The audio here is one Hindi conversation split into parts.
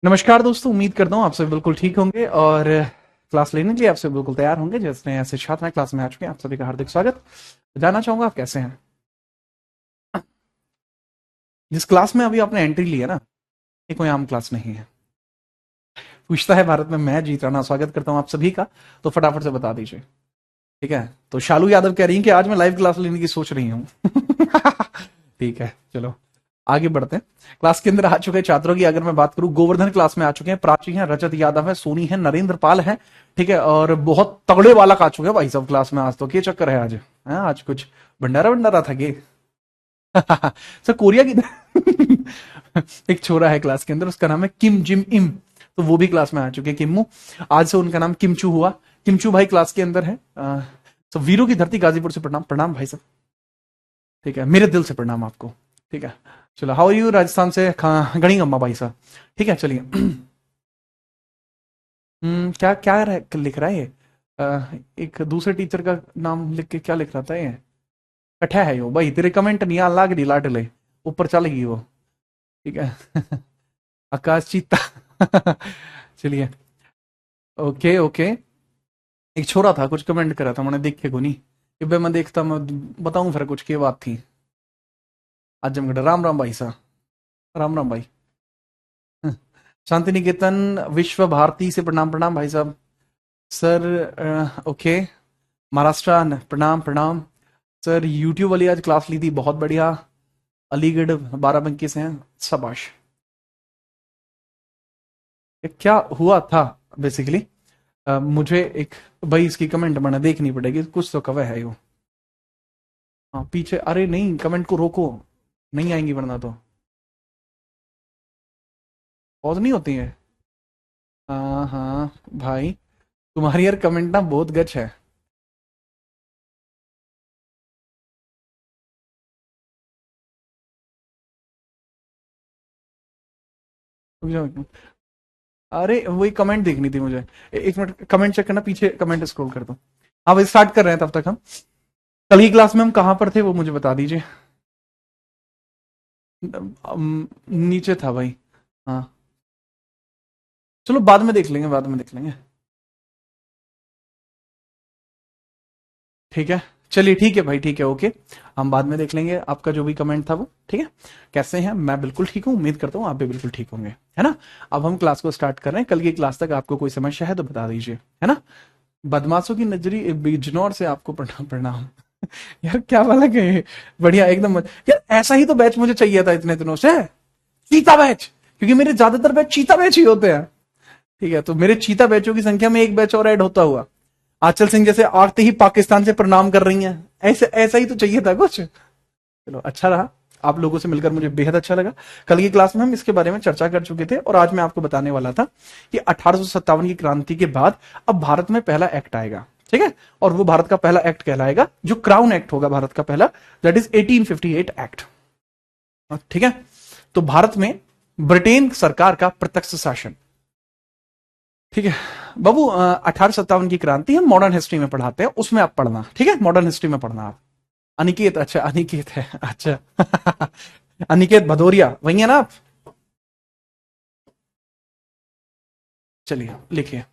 नमस्कार दोस्तों, उम्मीद करता हूँ आप सब बिल्कुल ठीक होंगे और क्लास लेने के लिए आप सब बिल्कुल तैयार होंगे। जैसे ऐसे छात्र हैं क्लास में आ चुके हैं, आप सभी का हार्दिक स्वागत। जानना चाहूंगा आप कैसे हैं। जिस क्लास में अभी आपने एंट्री ली है ना, ये कोई आम क्लास नहीं है। पूछता है भारत में मैं जीत रहा, स्वागत करता हूँ आप सभी का। तो फटाफट से बता दीजिए। ठीक है, तो शालू यादव कह रही हैं कि आज मैं लाइव क्लास लेने की सोच रही हूँ। ठीक है, चलो आगे बढ़ते हैं। क्लास के अंदर आ चुके छात्रों की अगर मैं बात करूं, गोवर्धन क्लास में आ चुके हैं, प्राची है, रजत यादव है, सोनी है, नरेंद्र पाल है। ठीक है, और बहुत तगड़े बालक आ चुके हैं भाई सब क्लास में। आज तो क्या चक्कर है आज है? आज कुछ भंडारा भंडारा था के? सर कोरिया की एक छोरा है क्लास के अंदर, उसका नाम है किम जिम इम। तो वो भी क्लास में आ चुके हैं, किम्मू। आज से उनका नाम किमचू हुआ। किमचू भाई क्लास के अंदर है। तो वीरों की धरती गाजीपुर से प्रणाम, प्रणाम भाई साहब। ठीक है, मेरे दिल से प्रणाम आपको। ठीक है, चलो हाउ आर यू, राजस्थान से गणी अम्मा भाई साहब। ठीक है, चलिए। क्या क्या लिख रहा है ये? एक दूसरे टीचर का नाम लिख के क्या लिख रहा था ये? कठा है यो भाई, तेरे कमेंट नहीं आ लाग दी लाडले, ऊपर चल गई वो। ठीक है। आकाश चीता। चलिए, ओके ओके। एक छोरा था कुछ कमेंट करा था, मैंने देखे को नहीं। इबे मैं देखता, मैं बताऊं फिर कुछ की बात थी। आजमगढ़, राम राम भाई साहब, राम राम भाई। शांति निकेतन विश्व भारती से प्रणाम, प्रणाम भाई साहब। Sir okay. महाराष्ट्र प्रणाम प्रणाम। सर यूट्यूब वाली आज क्लास ली थी, बहुत बढ़िया। अलीगढ़ बाराबंकी से हैं, शाबाश। ये क्या हुआ था बेसिकली? मुझे एक, भाई इसकी कमेंट मैंने देखनी पड़ेगी, कुछ तो कवे है यो। हाँ पीछे, अरे नहीं कमेंट को रोको, नहीं आएंगी वरना तो पॉज नहीं होती है। हाँ हाँ भाई, तुम्हारी यार कमेंट ना बहुत गच है। अरे वही कमेंट देखनी थी मुझे। एक मिनट, कमेंट चेक करना, पीछे कमेंट स्क्रॉल कर दो। अब स्टार्ट कर रहे हैं, तब तक हम कल की क्लास में हम कहाँ पर थे वो मुझे बता दीजिए। नीचे था भाई। हाँ, चलो बाद में देख लेंगे, बाद में देख लेंगे। ठीक है, चलिए ठीक है भाई, ठीक है ओके। हम बाद में देख लेंगे आपका जो भी कमेंट था वो। ठीक है, कैसे हैं? मैं बिल्कुल ठीक हूँ, उम्मीद करता हूँ आप भी बिल्कुल ठीक होंगे, है ना। अब हम क्लास को स्टार्ट कर रहे हैं। कल की क्लास तक आपको कोई समस्या है तो बता दीजिए, है ना। बदमाशों की नजरी बिजनौर से आपको प्रणाम, प्रणाम। यार क्या वाला गए, बढ़िया एकदम यार, ऐसा ही तो बैच मुझे चाहिए था इतने दिनों से, चीता बैच। क्योंकि मेरे ज्यादातर बैच चीता बैच ही होते हैं। ठीक है, तो मेरे चीता बैचों की संख्या में एक बैच और ऐड होता हुआ। आंचल सिंह जैसे आते ही पाकिस्तान से प्रणाम कर रही हैं, ऐसे ऐसा ही तो चाहिए था कुछ। चलो अच्छा रहा, आप लोगों से मिलकर मुझे बेहद अच्छा लगा। कल की क्लास में हम इसके बारे में चर्चा कर चुके थे और आज मैं आपको बताने वाला था कि 1857 की क्रांति के बाद अब भारत में पहला एक्ट आएगा। ठीक है, और वो भारत का पहला एक्ट कहलाएगा जो क्राउन एक्ट होगा भारत का पहला, दैट इज 1858 एक्ट। ठीक है, तो भारत में ब्रिटेन सरकार का प्रत्यक्ष शासन। ठीक है बाबू, 1857 की क्रांति हम मॉडर्न हिस्ट्री में पढ़ाते हैं, उसमें आप पढ़ना। ठीक है, मॉडर्न हिस्ट्री में पढ़ना आप। अनिकेत, अच्छा अनिकेत है, अच्छा। अनिकेत भदौरिया वही है ना आप? चलिए लिखिए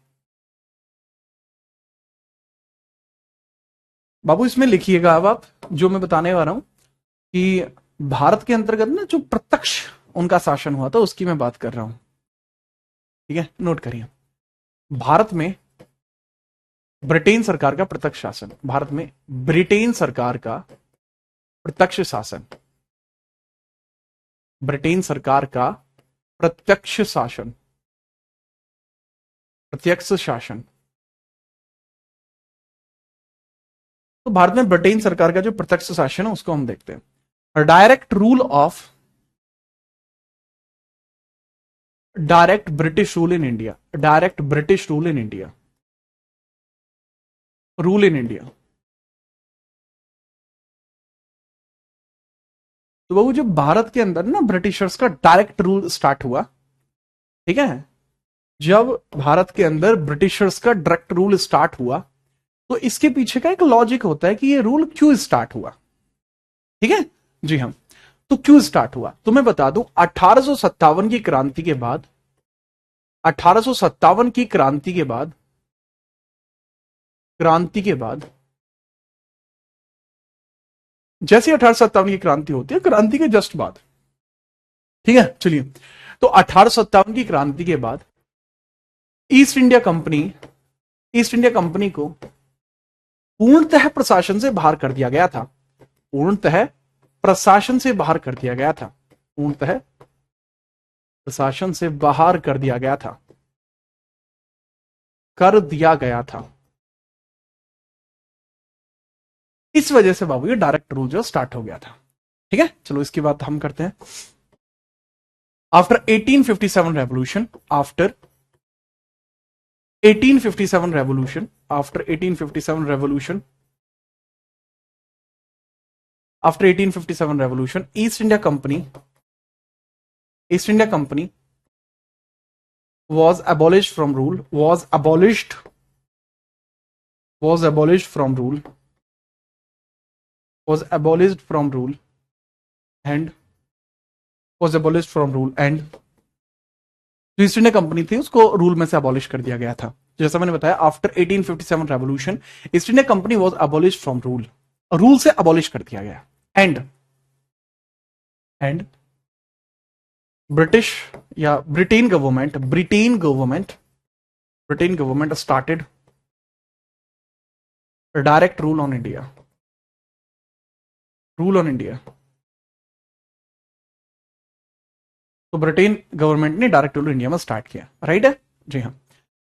बाबू, इसमें लिखिएगा अब आप जो मैं बताने वाला हूं कि भारत के अंतर्गत ना जो प्रत्यक्ष उनका शासन हुआ था उसकी मैं बात कर रहा हूं। ठीक है, नोट करिए। भारत में ब्रिटेन सरकार का प्रत्यक्ष शासन, भारत में ब्रिटेन सरकार का प्रत्यक्ष शासन, ब्रिटेन सरकार का प्रत्यक्ष शासन, प्रत्यक्ष शासन। तो भारत में ब्रिटेन सरकार का जो प्रत्यक्ष शासन है उसको हम देखते हैं। Direct rule of, direct British rule in India, direct British rule in India, rule in India. तो वो जो भारत के अंदर ना ब्रिटिशर्स का डायरेक्ट रूल स्टार्ट हुआ। ठीक है, जब भारत के अंदर ब्रिटिशर्स का डायरेक्ट रूल स्टार्ट हुआ तो इसके पीछे का एक लॉजिक होता है कि ये रूल क्यों स्टार्ट हुआ। ठीक है, जी हाँ। तो क्यों स्टार्ट हुआ तो मैं बता दूं, 1857 की क्रांति के बाद 1857 की क्रांति के बाद, जैसे 1857 की क्रांति होती है, क्रांति के जस्ट बाद, ठीक है, चलिए, तो 1857 की क्रांति के बाद ईस्ट इंडिया कंपनी को पूर्णतः प्रशासन से बाहर कर दिया गया था। पूर्णतः प्रशासन से बाहर कर दिया गया था। पूर्णतः प्रशासन से बाहर कर दिया गया था। इस वजह से बाबू ये डायरेक्ट रूल जो स्टार्ट हो गया था। ठीक है, चलो इसकी बात हम करते हैं। After 1857 revolution, after 1857 revolution, east India company was abolished from rule and जो ईस्ट इंडिया कंपनी थी उसको रूल में से अबॉलिश कर दिया गया था। जैसा मैंने बताया, after 1857 revolution east India company was abolish from rule से अबॉलिश कर दिया गया। एंड ब्रिटिश या Britain government started direct rule on India. तो ब्रिटेन गवर्नमेंट ने डायरेक्ट रूल इंडिया में स्टार्ट किया, राइट है जी हाँ।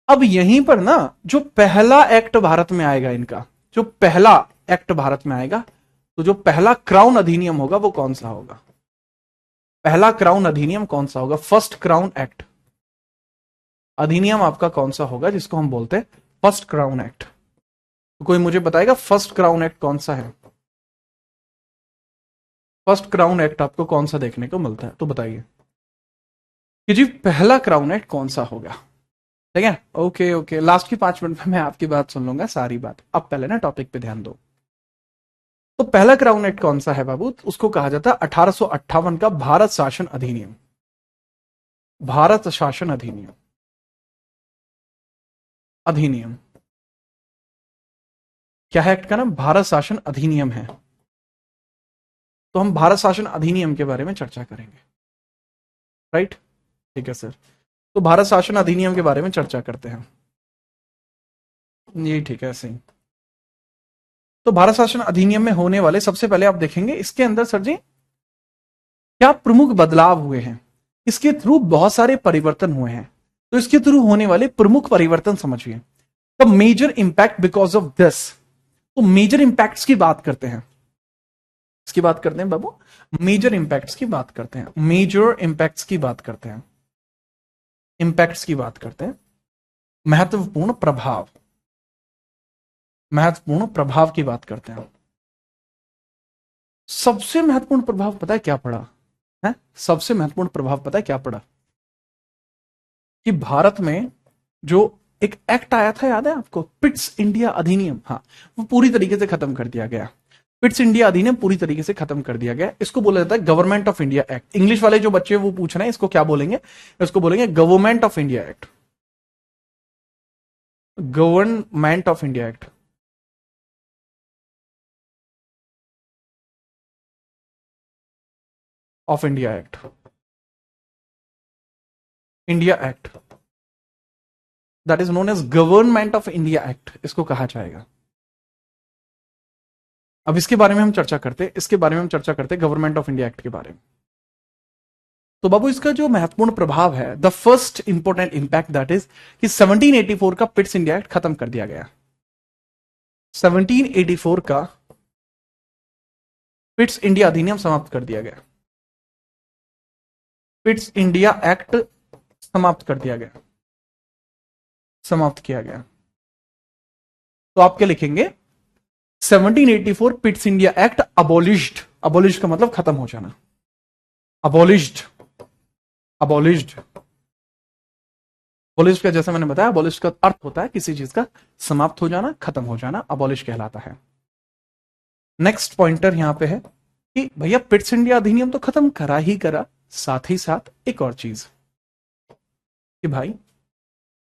अब यहीं पर ना जो पहला एक्ट भारत में आएगा, तो जो पहला क्राउन अधिनियम होगा वो कौन सा होगा? पहला क्राउन अधिनियम कौन सा होगा? फर्स्ट क्राउन एक्ट अधिनियम आपका कौन सा होगा, जिसको हम बोलते हैं फर्स्ट क्राउन एक्ट? तो कोई मुझे बताएगा फर्स्ट क्राउन एक्ट कौन सा है? फर्स्ट क्राउन एक्ट आपको कौन सा देखने को मिलता है, तो बताइए कि जी पहला क्राउन एक्ट कौन सा होगा। ठीक है, ओके, लास्ट की 5 मिनट में मैं आपकी बात सुन लूंगा, सारी बात। अब पहले ना टॉपिक पे ध्यान दो। तो पहला क्राउन एक्ट कौन सा है बाबू? उसको कहा जाता है 1858 का भारत शासन अधिनियम। क्या है एक्ट का नाम? भारत शासन अधिनियम है। तो हम भारत शासन अधिनियम के बारे में चर्चा करेंगे, राइट? ठीक है सर, तो भारत शासन अधिनियम के बारे में चर्चा करते हैं। ये ठीक है, ऐसे ही। तो भारत शासन अधिनियम में होने वाले, सबसे पहले आप देखेंगे इसके अंदर सर जी क्या प्रमुख बदलाव हुए हैं। इसके थ्रू बहुत सारे परिवर्तन हुए हैं, तो इसके थ्रू होने वाले प्रमुख परिवर्तन समझिए। The major impact because of this. तो मेजर इंपैक्ट्स की बात करते हैं, इसकी बात करते हैं बाबू, मेजर इंपैक्ट्स की बात करते हैं, इंपैक्ट्स की बात करते हैं, महत्वपूर्ण प्रभाव की बात करते हैं। सबसे महत्वपूर्ण प्रभाव पता है क्या पड़ा है? सबसे महत्वपूर्ण प्रभाव पता है क्या पड़ा? कि भारत में जो एक एक्ट आया था, याद है आपको, पिट्स इंडिया अधिनियम, हाँ, वो पूरी तरीके से खत्म कर दिया गया। पिट्स इंडिया अधिनियम पूरी तरीके से खत्म कर दिया गया। इसको बोला जाता है government of India act. English वाले जो बच्चे वो पूछ रहे हैं, इसको क्या बोलेंगे? इसको बोलेंगे government of India act. Government of India act. Of India act, India act, that is known as government of India act, इसको कहा जाएगा। अब इसके बारे में हम चर्चा करते गवर्नमेंट ऑफ इंडिया एक्ट के बारे में। तो बाबू इसका जो महत्वपूर्ण प्रभाव है, the first important impact that is कि 1784 का पिट्स इंडिया एक्ट खत्म कर दिया गया। 1784 का पिट्स इंडिया अधिनियम समाप्त कर दिया गया। पिट्स इंडिया एक्ट समाप्त किया गया। तो आप क्या लिखेंगे? 1784 Pitt's India act abolished. Abolished का मतलब खत्म हो जाना। अबॉलिश्ड का, जैसा मैंने बताया, अबॉलिश्ड का अर्थ होता है किसी चीज का समाप्त हो जाना, खत्म हो जाना, अबॉलिश कहलाता है। नेक्स्ट पॉइंटर यहां पे है कि भैया पिट्स इंडिया अधिनियम तो खत्म करा ही करा, साथ ही साथ एक और चीज कि भाई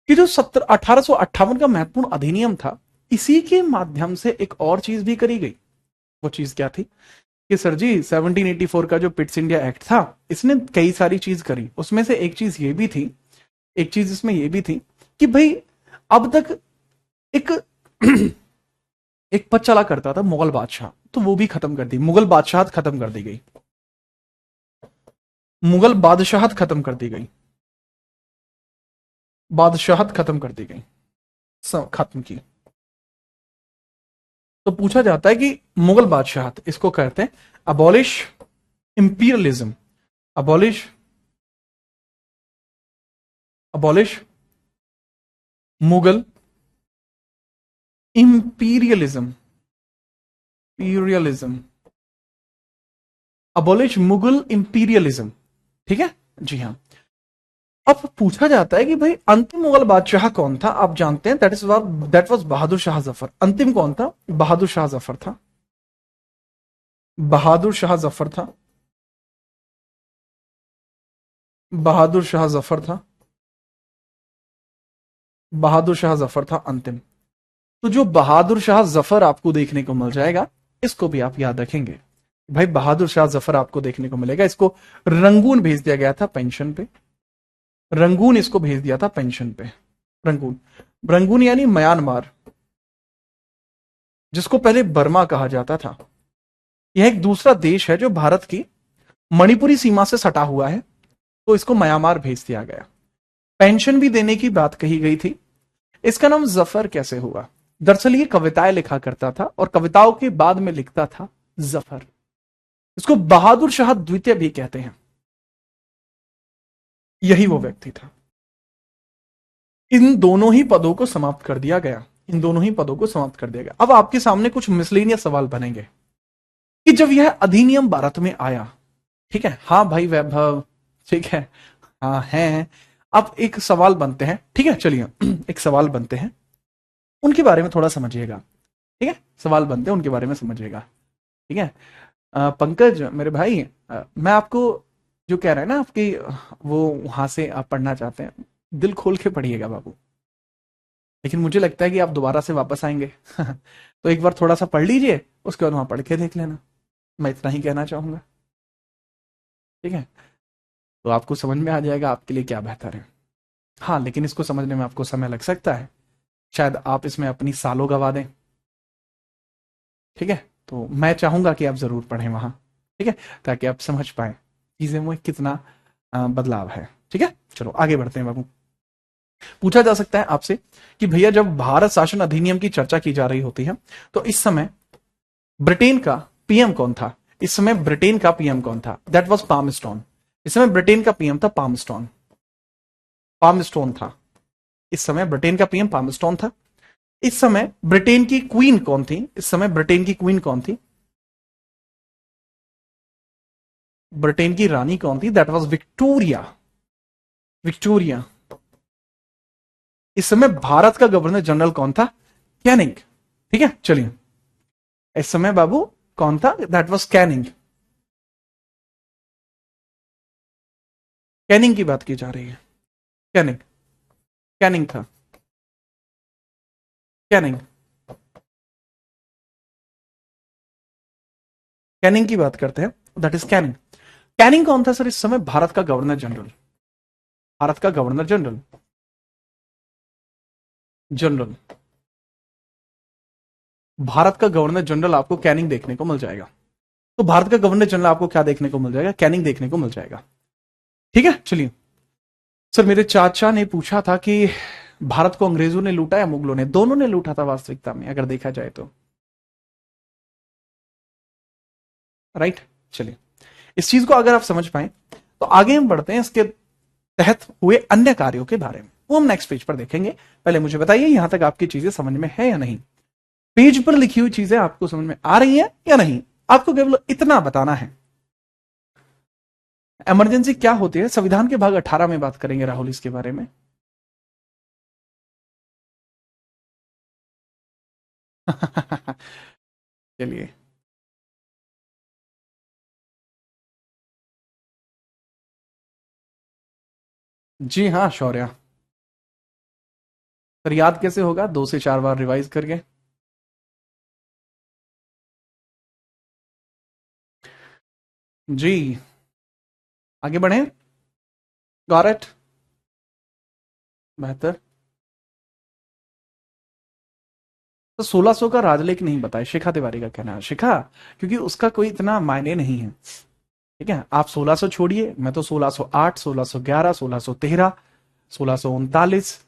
कि जो 1858 का महत्वपूर्ण अधिनियम था, इसी के माध्यम से एक और चीज भी करी गई। वो चीज क्या थी कि सर जी 1784 का जो पिट्स इंडिया एक्ट था, इसने कई सारी चीज करी। उसमें से एक चीज ये भी थी, एक चीज इसमें ये भी थी कि भाई अब तक एक एक पद चला करता था मुगल बादशाह, तो वो भी खत्म कर दी, मुगल बादशाहत खत्म कर दी गई, मुगल बादशाहत खत्म कर दी गई, बादशाहत खत्म कर दी गई, खत्म की। तो पूछा जाता है कि मुगल बादशाहत, इसको कहते हैं abolish imperialism, abolish, abolish Mughal imperialism, imperialism, abolish Mughal imperialism. ठीक है जी हाँ। अब पूछा जाता है कि भाई अंतिम मुगल बादशाह कौन था? आप जानते हैं दैट वाज बहादुर शाह जफर। अंतिम कौन था? बहादुर शाह जफर था, बहादुर शाह जफर था, बहादुर शाह जफर था, बहादुर शाह जफर था अंतिम। तो जो बहादुर शाह जफर आपको देखने को मिल जाएगा, इसको भी आप याद रखेंगे। भाई बहादुर शाह जफर आपको देखने को मिलेगा, इसको रंगून भेज दिया गया था पेंशन पे, रंगून इसको भेज दिया था पेंशन पे, रंगून, रंगून यानी म्यांमार, जिसको पहले बर्मा कहा जाता था। यह एक दूसरा देश है जो भारत की मणिपुरी सीमा से सटा हुआ है, तो इसको म्यांमार भेज दिया गया। पेंशन भी देने की बात कही गई थी। इसका नाम जफर कैसे हुआ? दरअसल ये कविताएं लिखा करता था और कविताओं के बाद में लिखता था जफर। इसको बहादुर शाह द्वितीय भी कहते हैं। यही वो व्यक्ति था। इन दोनों ही पदों को समाप्त कर दिया गया, इन दोनों ही पदों को समाप्त कर दिया गया। अब आपके सामने कुछ मिसलेनियस सवाल बनेंगे कि जब यह अधिनियम भारत में आया, ठीक है, हाँ भाई वैभव, ठीक है, हाँ है। अब एक सवाल बनते हैं, ठीक है, चलिए एक सवाल बनते हैं, उनके बारे में थोड़ा समझिएगा। ठीक है, सवाल बनते हैं उनके बारे में समझिएगा। ठीक है। पंकज मेरे भाई, मैं आपको जो कह रहे हैं ना आपकी, वो वहां से आप पढ़ना चाहते हैं, दिल खोल के पढ़िएगा बाबू। लेकिन मुझे लगता है कि आप दोबारा से वापस आएंगे तो एक बार थोड़ा सा पढ़ लीजिए, उसके बाद वहां पढ़ के देख लेना। मैं इतना ही कहना चाहूंगा। ठीक है, तो आपको समझ में आ जाएगा आपके लिए क्या बेहतर है। हाँ, लेकिन इसको समझने में आपको समय लग सकता है, शायद आप इसमें अपनी सालों गवा दें। ठीक है, तो मैं चाहूंगा कि आप जरूर पढ़ें वहां। ठीक है, ताकि आप समझ पाए चीजें में कितना बदलाव है। ठीक है, चलो आगे बढ़ते हैं बाबू। पूछा जा सकता है आपसे कि भैया जब भारत शासन अधिनियम की चर्चा की जा रही होती है, तो इस समय ब्रिटेन का पीएम कौन था? इस समय ब्रिटेन का पीएम कौन था? That was Palmerston. इस समय ब्रिटेन का पीएम था पामस्टोन, पामस्टोन था। इस समय ब्रिटेन का पीएम पामस्टोन था। इस समय ब्रिटेन की क्वीन कौन थी? इस समय ब्रिटेन की क्वीन कौन थी? ब्रिटेन की रानी कौन थी? That was Victoria, Victoria. इस समय भारत का गवर्नर जनरल कौन था? कैनिंग। ठीक है, चलिए, इस समय बाबू कौन था? That was Canning. कैनिंग की बात की जा रही है, कैनिंग, कैनिंग था, कैनिंग, कैनिंग की बात करते हैं, दैट इज कैनिंग। कैनिंग कौन था सर इस समय? भारत का गवर्नर जनरल, भारत का गवर्नर जनरल, जनरल, भारत का गवर्नर जनरल आपको कैनिंग देखने को मिल जाएगा। तो भारत का गवर्नर जनरल आपको क्या देखने को मिल जाएगा? कैनिंग देखने को मिल जाएगा। ठीक है, चलिए। सर मेरे चाचा ने पूछा था कि भारत को अंग्रेजों ने लूटा या मुगलों ने? दोनों ने लूटा था वास्तविकता में, अगर देखा जाए तो। राइट, चलिए, इस चीज को अगर आप समझ पाए तो आगे हम बढ़ते हैं इसके तहत हुए अन्य कार्यों के बारे में, वो हम नेक्स्ट पेज पर देखेंगे। पहले मुझे बताइए यहां तक आपकी चीजें समझ में है या नहीं? पेज पर लिखी हुई चीजें आपको समझ में आ रही हैं या नहीं? आपको केवल इतना बताना है। इमरजेंसी क्या होती है, संविधान के भाग 18 में बात करेंगे राहुल इसके बारे में। चलिए, जी हाँ शौर्या। सर याद कैसे होगा? 2 से 4 बार रिवाइज करके। जी, आगे बढ़े। Got it? बेहतर। तो 1600 का राजलेख नहीं बताया, शिखा तिवारी का कहना है। शिखा, क्योंकि उसका कोई इतना मायने नहीं है। ठीक है, आप 1600 छोड़िए, मैं तो 1608, 1611, 1613, 1639,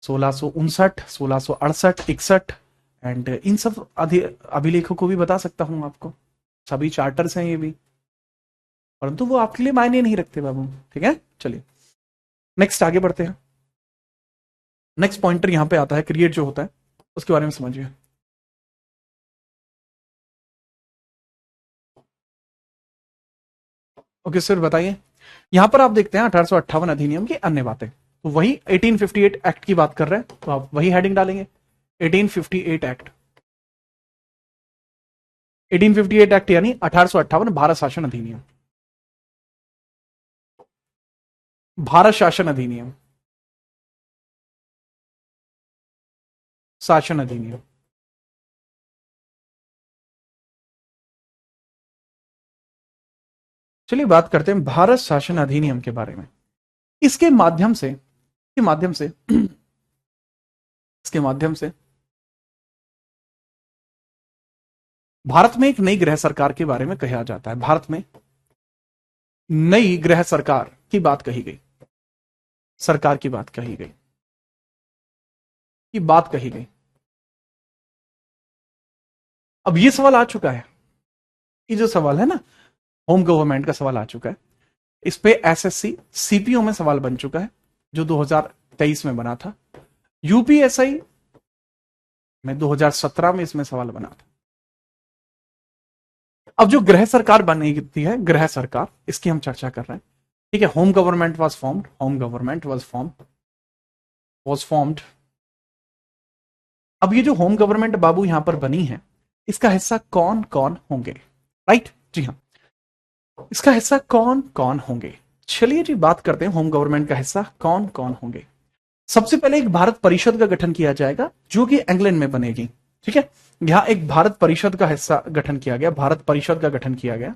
1659, 1668, 61 एंड इन सब अभिलेखों को भी बता सकता हूं आपको। सभी चार्टर्स हैं ये भी, परंतु वो आपके लिए मायने नहीं रखते बाबू। ठीक है, चलिए नेक्स्ट आगे बढ़ते हैं। नेक्स्ट पॉइंटर यहां पे आता है क्रिएट जो होता है, उसके बारे में समझिए। ओके सर, बताइए। यहां पर आप देखते हैं 1858 अधिनियम की अन्य बातें, तो वही 1858 एक्ट की बात कर रहे हैं, तो आप वही हेडिंग डालेंगे, 1858 एक्ट। 1858 एक्ट यानी 1858 भारत शासन अधिनियम। भारत शासन अधिनियम, शासन अधिनियम। चलिए बात करते हैं भारत शासन अधिनियम के बारे में। इसके माध्यम से, इसके माध्यम से इसके माध्यम से भारत में एक नई गृह सरकार के बारे में कहा जाता है। भारत में नई गृह सरकार की बात कही गई, सरकार की बात कही गई, की बात कही गई। अब ये सवाल आ चुका है, ये जो सवाल है ना, होम गवर्नमेंट का सवाल आ चुका है। इस पे एसएससी सीपीओ में सवाल बन चुका है, जो 2023 में बना था। यूपीएसआई में 2017 में इसमें सवाल बना था। अब जो गृह सरकार बनेगी है, गृह सरकार, इसकी हम चर्चा कर रहे हैं। ठीक है, home government was formed, home government was formed. अब ये जो होम गवर्नमेंट बाबू यहां पर बनी है, इसका हिस्सा कौन कौन होंगे? राइट, जी हाँ, इसका हिस्सा कौन कौन होंगे? चलिए जी बात करते हैं होम गवर्नमेंट का हिस्सा कौन कौन होंगे। सबसे पहले एक भारत परिषद का गठन किया जाएगा, जो कि इंग्लैंड में बनेगी। ठीक है, यहां एक भारत परिषद का हिस्सा गठन किया गया, भारत परिषद का गठन किया गया।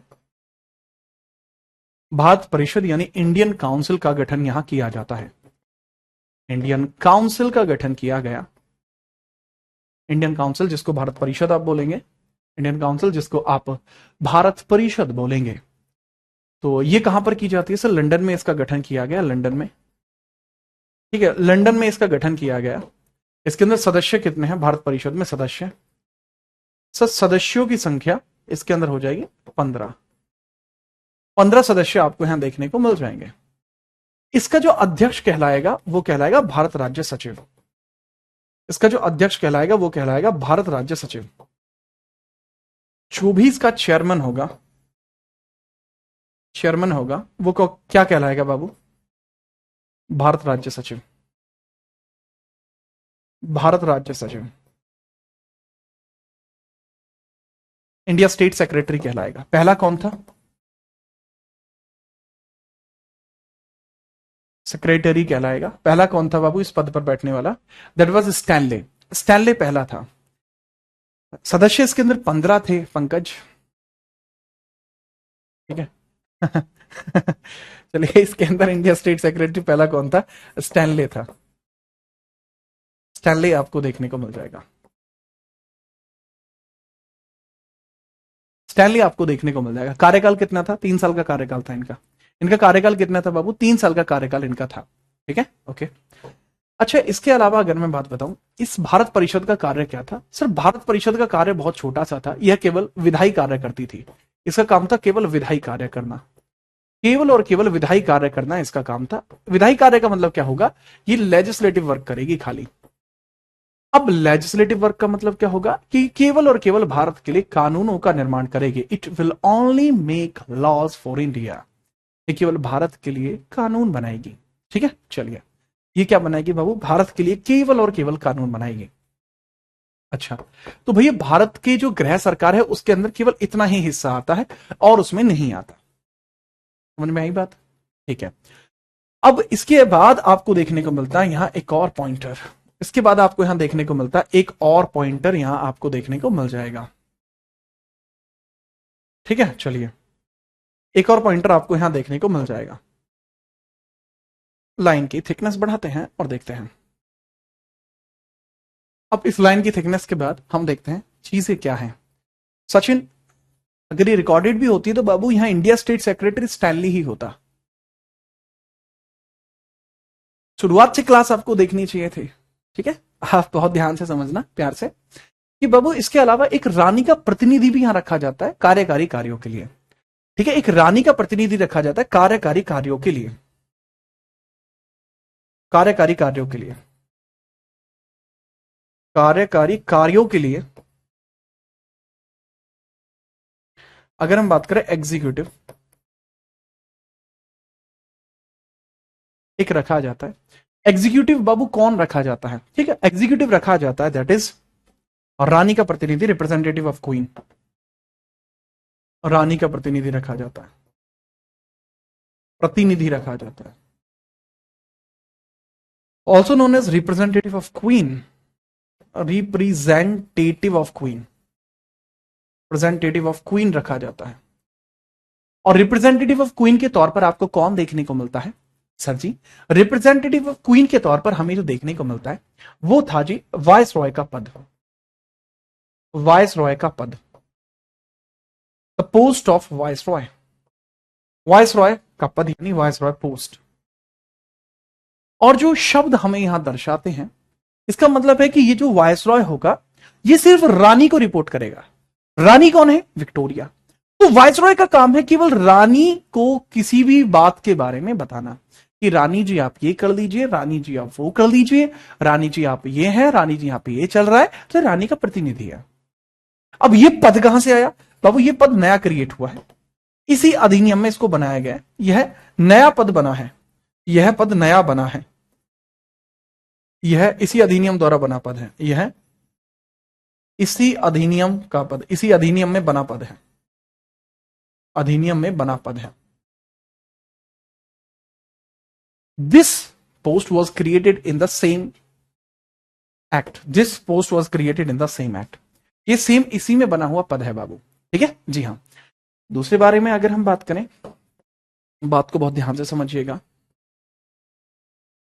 भारत परिषद यानी इंडियन काउंसिल का गठन यहां किया जाता है। इंडियन काउंसिल का गठन किया गया। इंडियन काउंसिल जिसको भारत परिषद आप बोलेंगे, इंडियन काउंसिल जिसको आप भारत परिषद बोलेंगे। तो ये कहां पर की जाती है सर? लंदन में इसका गठन किया गया, लंदन में। ठीक है, लंदन में इसका गठन किया गया। इसके अंदर सदस्य कितने हैं भारत परिषद में? सदस्य, सर सदस्यों की संख्या इसके अंदर हो जाएगी 15। 15 सदस्य आपको यहां देखने को मिल जाएंगे। इसका जो अध्यक्ष कहलाएगा वो कहलाएगा भारत राज्य सचिव। इसका जो अध्यक्ष कहलाएगा वो कहलाएगा भारत राज्य सचिव। जो भी इसका चेयरमैन होगा, चेयरमैन होगा वो क्या कहलाएगा बाबू? भारत राज्य सचिव। भारत राज्य सचिव। इंडिया स्टेट सेक्रेटरी कहलाएगा। पहला कौन था? सेक्रेटरी कहलाएगा। पहला कौन था बाबू इस पद पर बैठने वाला? That was Stanley. स्टैनले पहला था। सदस्य इसके अंदर 15 थे पंकज। ठीक है चलिए, इसके अंदर इंडिया स्टेट सेक्रेटरी पहला कौन था? स्टैनले था। स्टैनले आपको देखने को मिल जाएगा। स्टैनली आपको देखने को मिल जाएगा। कार्यकाल कितना था? 3 साल का कार्यकाल था इनका। इनका कार्यकाल कितना था बाबू? 3 साल का कार्यकाल इनका था। ठीक है, ओके। अच्छा, इसके अलावा अगर मैं बात बताऊं, इस भारत परिषद का कार्य क्या था? सर भारत परिषद का कार्य बहुत छोटा सा था। यह केवल विधायी कार्य करती थी। इसका काम था केवल विधायी कार्य करना, केवल और केवल विधायी कार्य करना इसका काम था। विधायी कार्य का मतलब क्या होगा? ये लेजिस्लेटिव वर्क करेगी खाली। अब लेजिस्लेटिव वर्क का मतलब क्या होगा? कि केवल और केवल भारत के लिए कानूनों का निर्माण करेगी। It will only make laws for India. ये केवल भारत के लिए कानून बनाएगी। ठीक है, चलिए, ये क्या बनाएगी बाबू? भारत के लिए केवल और केवल कानून बनाएगी। अच्छा, तो भैया भारत की जो गृह सरकार है उसके अंदर केवल इतना ही हिस्सा आता है और उसमें नहीं आता। समझ में आई बात? ठीक है, अब इसके बाद आपको देखने को मिलता है यहां एक और पॉइंटर। इसके बाद आपको यहां देखने को मिलता है एक और पॉइंटर, यहां आपको देखने को मिल जाएगा। ठीक है, चलिए एक और पॉइंटर आपको यहां देखने को मिल जाएगा। लाइन की थिकनेस बढ़ाते हैं और देखते हैं। अब इस लाइन की थिकनेस के बाद हम देखते हैं चीजें क्या हैं। सचिन, अगर ये रिकॉर्डेड भी होती है तो बाबू यहां इंडिया स्टेट सेक्रेटरी स्टैनली ही होता। शुरुआत से क्लास आपको देखनी चाहिए थी। ठीक है, आप बहुत ध्यान से समझना प्यार से कि बाबू इसके अलावा एक रानी का प्रतिनिधि भी यहां रखा जाता है कार्यकारी कार्यों के लिए। ठीक है, एक रानी का प्रतिनिधि रखा जाता है कार्यकारी कार्यों के लिए, कार्यकारी कार्यों के लिए, कार्यकारी कार्यों के लिए। अगर हम बात करें एग्जीक्यूटिव, एक रखा जाता है। एग्जीक्यूटिव बाबू कौन रखा जाता है? ठीक है, एग्जीक्यूटिव रखा जाता है दैट इज रानी का प्रतिनिधि, रिप्रेजेंटेटिव ऑफ क्वीन। रानी का प्रतिनिधि रखा जाता है, प्रतिनिधि रखा जाता है, also known as representative of queen, representative of queen, representative of queen रखा जाता है। और रिप्रेजेंटेटिव ऑफ क्वीन के तौर पर आपको कौन देखने को मिलता है? Sir ji, representative of queen के तौर पर हमें जो देखने को मिलता है वो था जी वाइस रॉय का पद, वाइस रॉय का पद, the post of vice Roy, vice Roy का पद यानी वाइस रॉय पोस्ट। और जो शब्द हमें यहां दर्शाते हैं, इसका मतलब है कि ये जो वाइस रॉय होगा ये सिर्फ रानी को रिपोर्ट करेगा। रानी कौन है? विक्टोरिया। तो वाइस रॉय का काम है केवल रानी को किसी भी बात के बारे में बताना कि रानी जी आप ये कर लीजिए, रानी जी आप वो कर लीजिए, रानी जी आप ये है, रानी जी यहाँ पे ये चल रहा है। तो रानी का प्रतिनिधि है। अब ये पद कहां से आया बाबू? ये पद नया क्रिएट हुआ है, इसी अधिनियम में इसको बनाया गया है। यह नया पद बना है, यह पद नया बना है, यह इसी अधिनियम द्वारा बना पद है, यह इसी अधिनियम का पद, इसी अधिनियम में बना पद है, अधिनियम में बना पद है। This post was created in the same act, this post was created in the same act. ये सेम इसी में बना हुआ पद है बाबू। ठीक है जी हाँ। दूसरे बारे में अगर हम बात करें, बात को बहुत ध्यान से समझिएगा।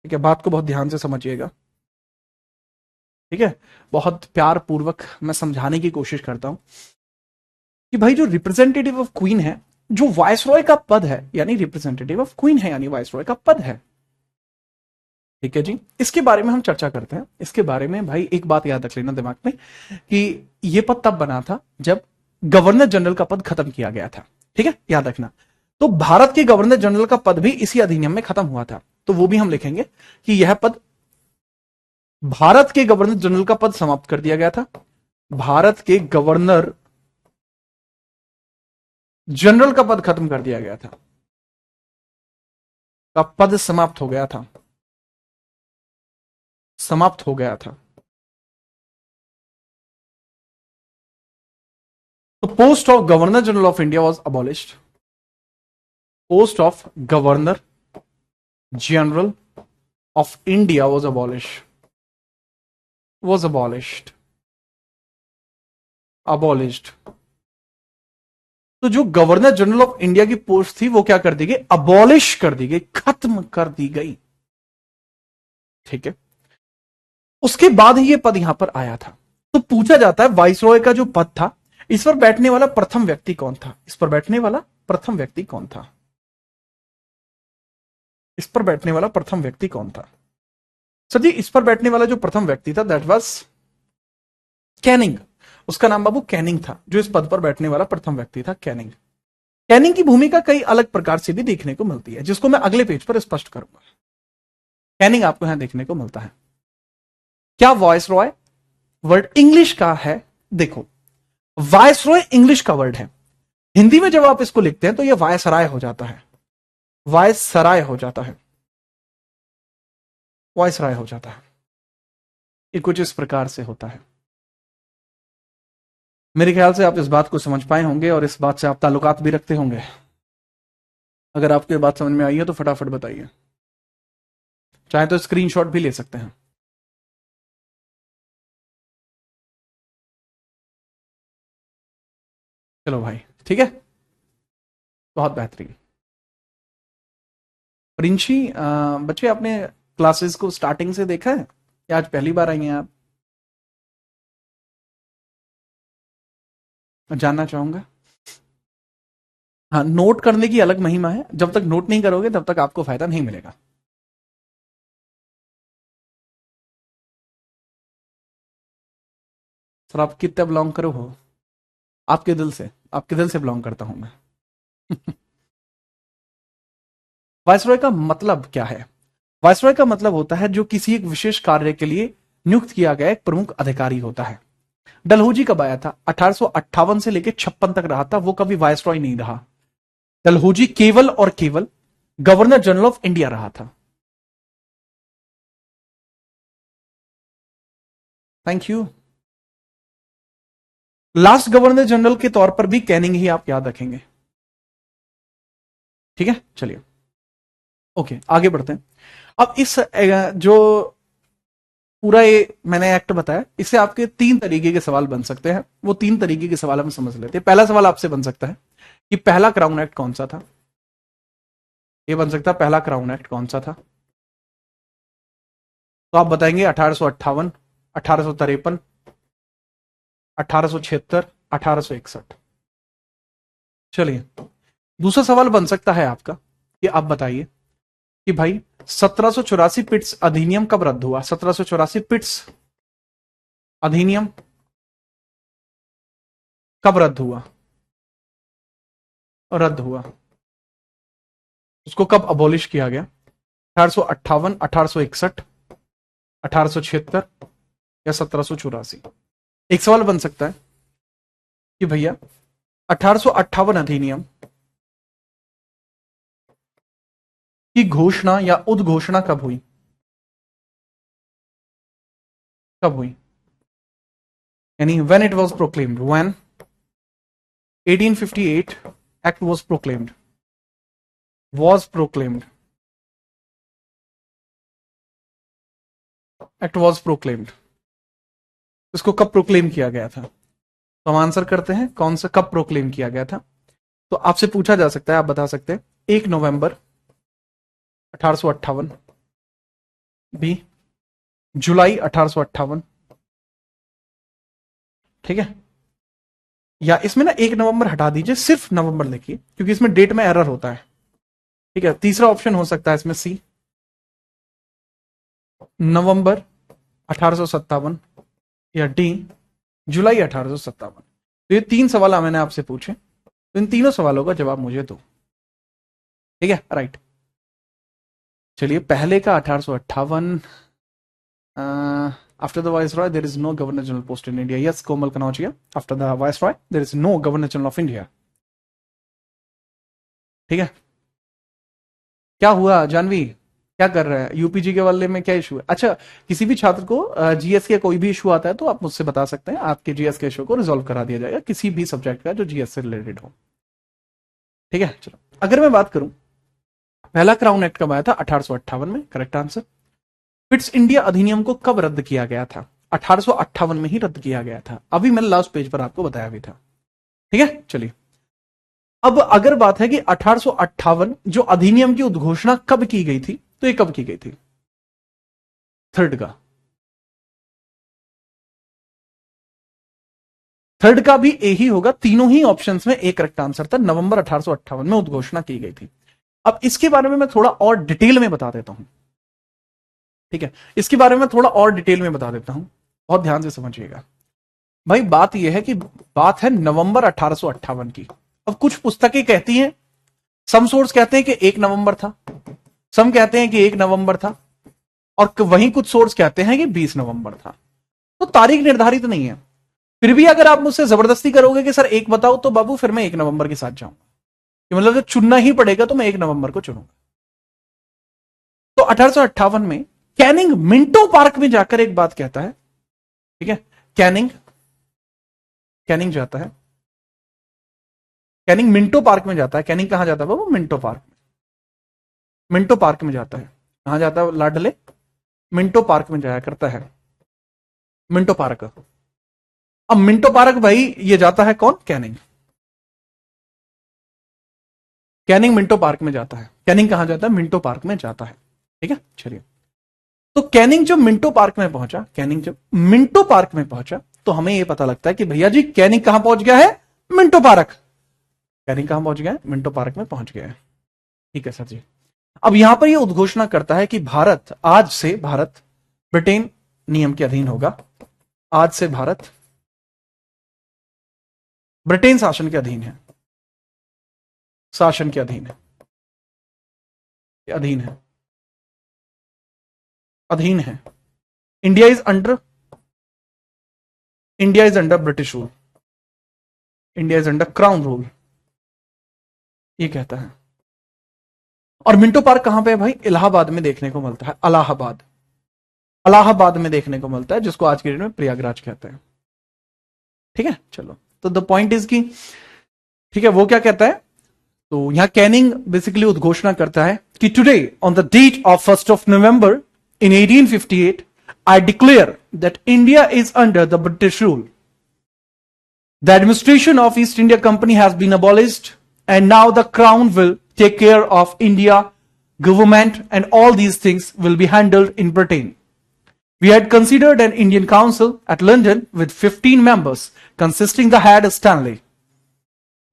ठीक है, बात को बहुत ध्यान से समझिएगा। ठीक है, बहुत प्यार पूर्वक मैं समझाने की कोशिश करता हूं कि भाई जो रिप्रेजेंटेटिव ऑफ क्वीन है, जो वाइसरॉय का पद है, यानी रिप्रेजेंटेटिव ऑफ क्वीन है यानी वाइसरॉय का पद है। ठीक है जी, इसके बारे में हम चर्चा करते हैं। इसके बारे में भाई एक बात याद रख लेना दिमाग में कि यह पद तब बना था जब गवर्नर जनरल का पद खत्म किया गया था। ठीक है, याद रखना। तो भारत के गवर्नर जनरल का पद भी इसी अधिनियम में खत्म हुआ था, तो वो भी हम लिखेंगे कि यह पद, भारत के गवर्नर जनरल का पद समाप्त कर दिया गया था। भारत के गवर्नर जनरल का पद खत्म कर दिया गया था, का पद समाप्त हो गया था, समाप्त हो गया था। तो post of governor general of India was abolished, post of governor general of India was abolished, was abolished, abolished। तो जो गवर्नर जनरल ऑफ इंडिया की पोस्ट थी वो क्या कर दी गई? अबॉलिश कर दी गई, खत्म कर दी गई। ठीक है, उसके बाद ही ये पद यहां पर आया था। तो पूछा जाता है वाइसरॉय का जो पद था, इस पर बैठने वाला प्रथम व्यक्ति कौन था? इस पर बैठने वाला प्रथम व्यक्ति कौन था? इस पर बैठने वाला प्रथम व्यक्ति कौन था? सर जी, इस पर बैठने वाला जो प्रथम व्यक्ति था दैट वाज कैनिंग। उसका नाम बाबू कैनिंग था। जो इस पद पर बैठने वाला प्रथम व्यक्ति था कैनिंग। कैनिंग की भूमिका कई अलग प्रकार से भी देखने को मिलती है, जिसको मैं अगले पेज पर स्पष्ट करूंगा। कैनिंग आपको यहां देखने को मिलता है। क्या वॉइस रॉय वर्ड इंग्लिश का है? देखो, वॉइस रॉय इंग्लिश का वर्ड है। हिंदी में जब आप इसको लिखते हैं तो यह वायसराय हो जाता है, वायसराय हो जाता है, वायसराय हो जाता है। ये कुछ इस प्रकार से होता है। मेरे ख्याल से आप इस बात को समझ पाए होंगे और इस बात से आप ताल्लुकात भी रखते होंगे। अगर आपको ये बात समझ में आई है तो फटाफट बताइए, चाहे तो स्क्रीनशॉट भी ले सकते हैं। चलो भाई, ठीक है, बहुत बेहतरीन। प्रिंशी, बच्चे आपने क्लासेस को स्टार्टिंग से देखा है या आज पहली बार आई हैं आप? जानना चाहूंगा। हाँ, नोट करने की अलग महिमा है, जब तक नोट नहीं करोगे तब तक आपको फायदा नहीं मिलेगा। सर आप कितने बिलोंग करो हो? आपके दिल से, आपके दिल से बिलोंग करता हूं मैं। वायसरॉय का मतलब क्या है? वायसरॉय का मतलब होता है जो किसी एक विशेष कार्य के लिए नियुक्त किया गया एक प्रमुख अधिकारी होता है। डलहौजी कब आया था? 1858 से लेकर 56 तक रहा था, वो कभी वायसरॉय नहीं रहा। डलहौजी केवल और केवल गवर्नर जनरल ऑफ इंडिया रहा था। Thank you. Last governor general के तौर पर भी कैनिंग ही आप याद रखेंगे, ठीक है? चलिए, ओके, आगे बढ़ते हैं। अब इस जो पूरा ये मैंने एक्ट बताया, इससे आपके 3 तरीके के सवाल बन सकते हैं। वो 3 तरीके के सवाल हम समझ लेते हैं। पहला सवाल आपसे बन सकता है कि पहला क्राउन एक्ट कौन सा था? ये बन सकता है पहला क्राउन एक्ट कौन सा था? तो आप बताएंगे 1858, 1853, 1876, 1861। चलिए, दूसरा सवाल बन सकता है आपका कि आप बताइए कि भाई 1784 पिट्स अधिनियम कब रद्द हुआ? 1784 पिट्स अधिनियम कब रद्द हुआ? रद्द हुआ, उसको कब अबॉलिश किया गया? 1858, 1861, 1876 या 1784? एक सवाल बन सकता है कि भैया 1858 अधिनियम की घोषणा या उद्घोषणा कब हुई? कब हुई? यानी when it was proclaimed, when 1858 act was proclaimed, was proclaimed, act was proclaimed, इसको कब प्रोक्लेम किया गया था? तो हम आंसर करते हैं कौन सा कब प्रोक्लेम किया गया था। तो आपसे पूछा जा सकता है, आप बता सकते हैं 1 नवंबर 1858, बी जुलाई 1858, ठीक है? या इसमें ना 1 नवंबर हटा दीजिए, सिर्फ नवंबर लिखिए क्योंकि इसमें डेट में एरर होता है, ठीक है? तीसरा ऑप्शन हो सकता है इसमें सी, नवंबर 1857, या डी जुलाई 1857। तो ये 3 सवाल मैंने आपसे पूछे, तो इन तीनों सवालों का जवाब मुझे दो, ठीक है? राइट। चलिए, पहले का 1858, after the viceroy there is no governor general post in India. Yes Komal Kanaujia, after the viceroy there is no governor general of India, ठीक है? क्या हुआ जानवी, क्या कर रहा है? यूपीजी के वाले में क्या इशू है? अच्छा, किसी भी छात्र को जीएस का कोई भी इशू आता है तो आप मुझसे बता सकते हैं, आपके जीएस के इशू को रिजॉल्व करा दिया जाएगा, किसी भी सब्जेक्ट का जो जीएस से रिलेटेड हो, ठीक है? चलो, अगर मैं बात करूं पहला क्राउन एक्ट कब आया था? 1858 में, करेक्ट आंसर। फिट्स इंडिया अधिनियम को कब रद्द किया गया था? 1858 में ही रद्द किया गया था, अभी मैंने लास्ट पेज पर आपको बताया भी था, ठीक है? चलिए, अब अगर बात है कि 1858 जो अधिनियम की उद्घोषणा कब की गई थी, तो ये कब की गई थी? थर्ड का भी ए ही होगा, तीनों ही ऑप्शंस में एक करेक्ट आंसर था, नवंबर 1858 में उद्घोषणा की गई थी। अब इसके बारे में मैं थोड़ा और डिटेल में बता देता हूं, ठीक है? इसके बारे में थोड़ा और डिटेल में बता देता हूं, बहुत ध्यान से समझिएगा भाई। बात यह है कि बात है नवंबर 1858 की। अब कुछ पुस्तकें कहती हैं, सम सोर्स कहते हैं कि 1 नवंबर था, सम कहते हैं कि 1 नवंबर था, और वहीं कुछ सोर्स कहते हैं कि 20 नवंबर था। तो तारीख निर्धारित नहीं है। फिर भी अगर आप मुझसे जबरदस्ती करोगे कि सर एक बताओ, तो बाबू फिर मैं 1 नवंबर के साथ जाऊंगा, मतलब जब चुनना ही पड़ेगा तो मैं 1 नवंबर को चुनूंगा। तो 1858 में कैनिंग मिंटो पार्क में जाकर एक बात कहता है, ठीक है? कैनिंग कैनिंग जाता है, कैनिंग मिंटो पार्क में जाता है। कैनिंग कहां जाता है बाबू? मिंटो पार्क में। मिंटो पार्क में जाता है, कहां जाता है लाडले? मिंटो पार्क में जाया करता है, मिंटो पार्क। अब मिंटो पार्क भाई ये जाता है कौन? कैनिंग। कैनिंग मिंटो पार्क में जाता है। कैनिंग कहां जाता है? मिंटो पार्क में जाता है। ठीक है, चलिए। तो कैनिंग जब मिंटो पार्क में पहुंचा, कैनिंग जब मिंटो पार्क में पहुंचा, तो हमें यह पता लगता है कि भैया जी कैनिंग कहां पहुंच गया है? Minto park. कैनिंग कहां पहुंच गया है? मिंटो पार्क में पहुंच गया है। ठीक है सर जी। अब यहां पर यह उद्घोषणा करता है कि भारत, आज से भारत ब्रिटेन नियम के अधीन होगा। आज से भारत ब्रिटेन शासन के अधीन है। शासन के अधीन है, अधीन है, अधीन है। India is under, India is under British rule, India is under crown rule, ये कहता है। और मिंटो पार्क कहां पे है भाई? इलाहाबाद में देखने को मिलता है। इलाहाबाद, इलाहाबाद में देखने को मिलता है, जिसको आज के डेट में प्रयागराज कहते हैं। ठीक है, चलो। तो द पॉइंट इज की, ठीक है, वो क्या कहता है? तो यहां कैनिंग बेसिकली उद्घोषणा करता है कि today on the date of 1st of November in 1858 I declare that India is under the British rule. The administration of East India Company has been abolished and now the crown will take care of India government and all these things will be handled in Britain. We had considered an Indian council at London with 15 members consisting the head Stanley.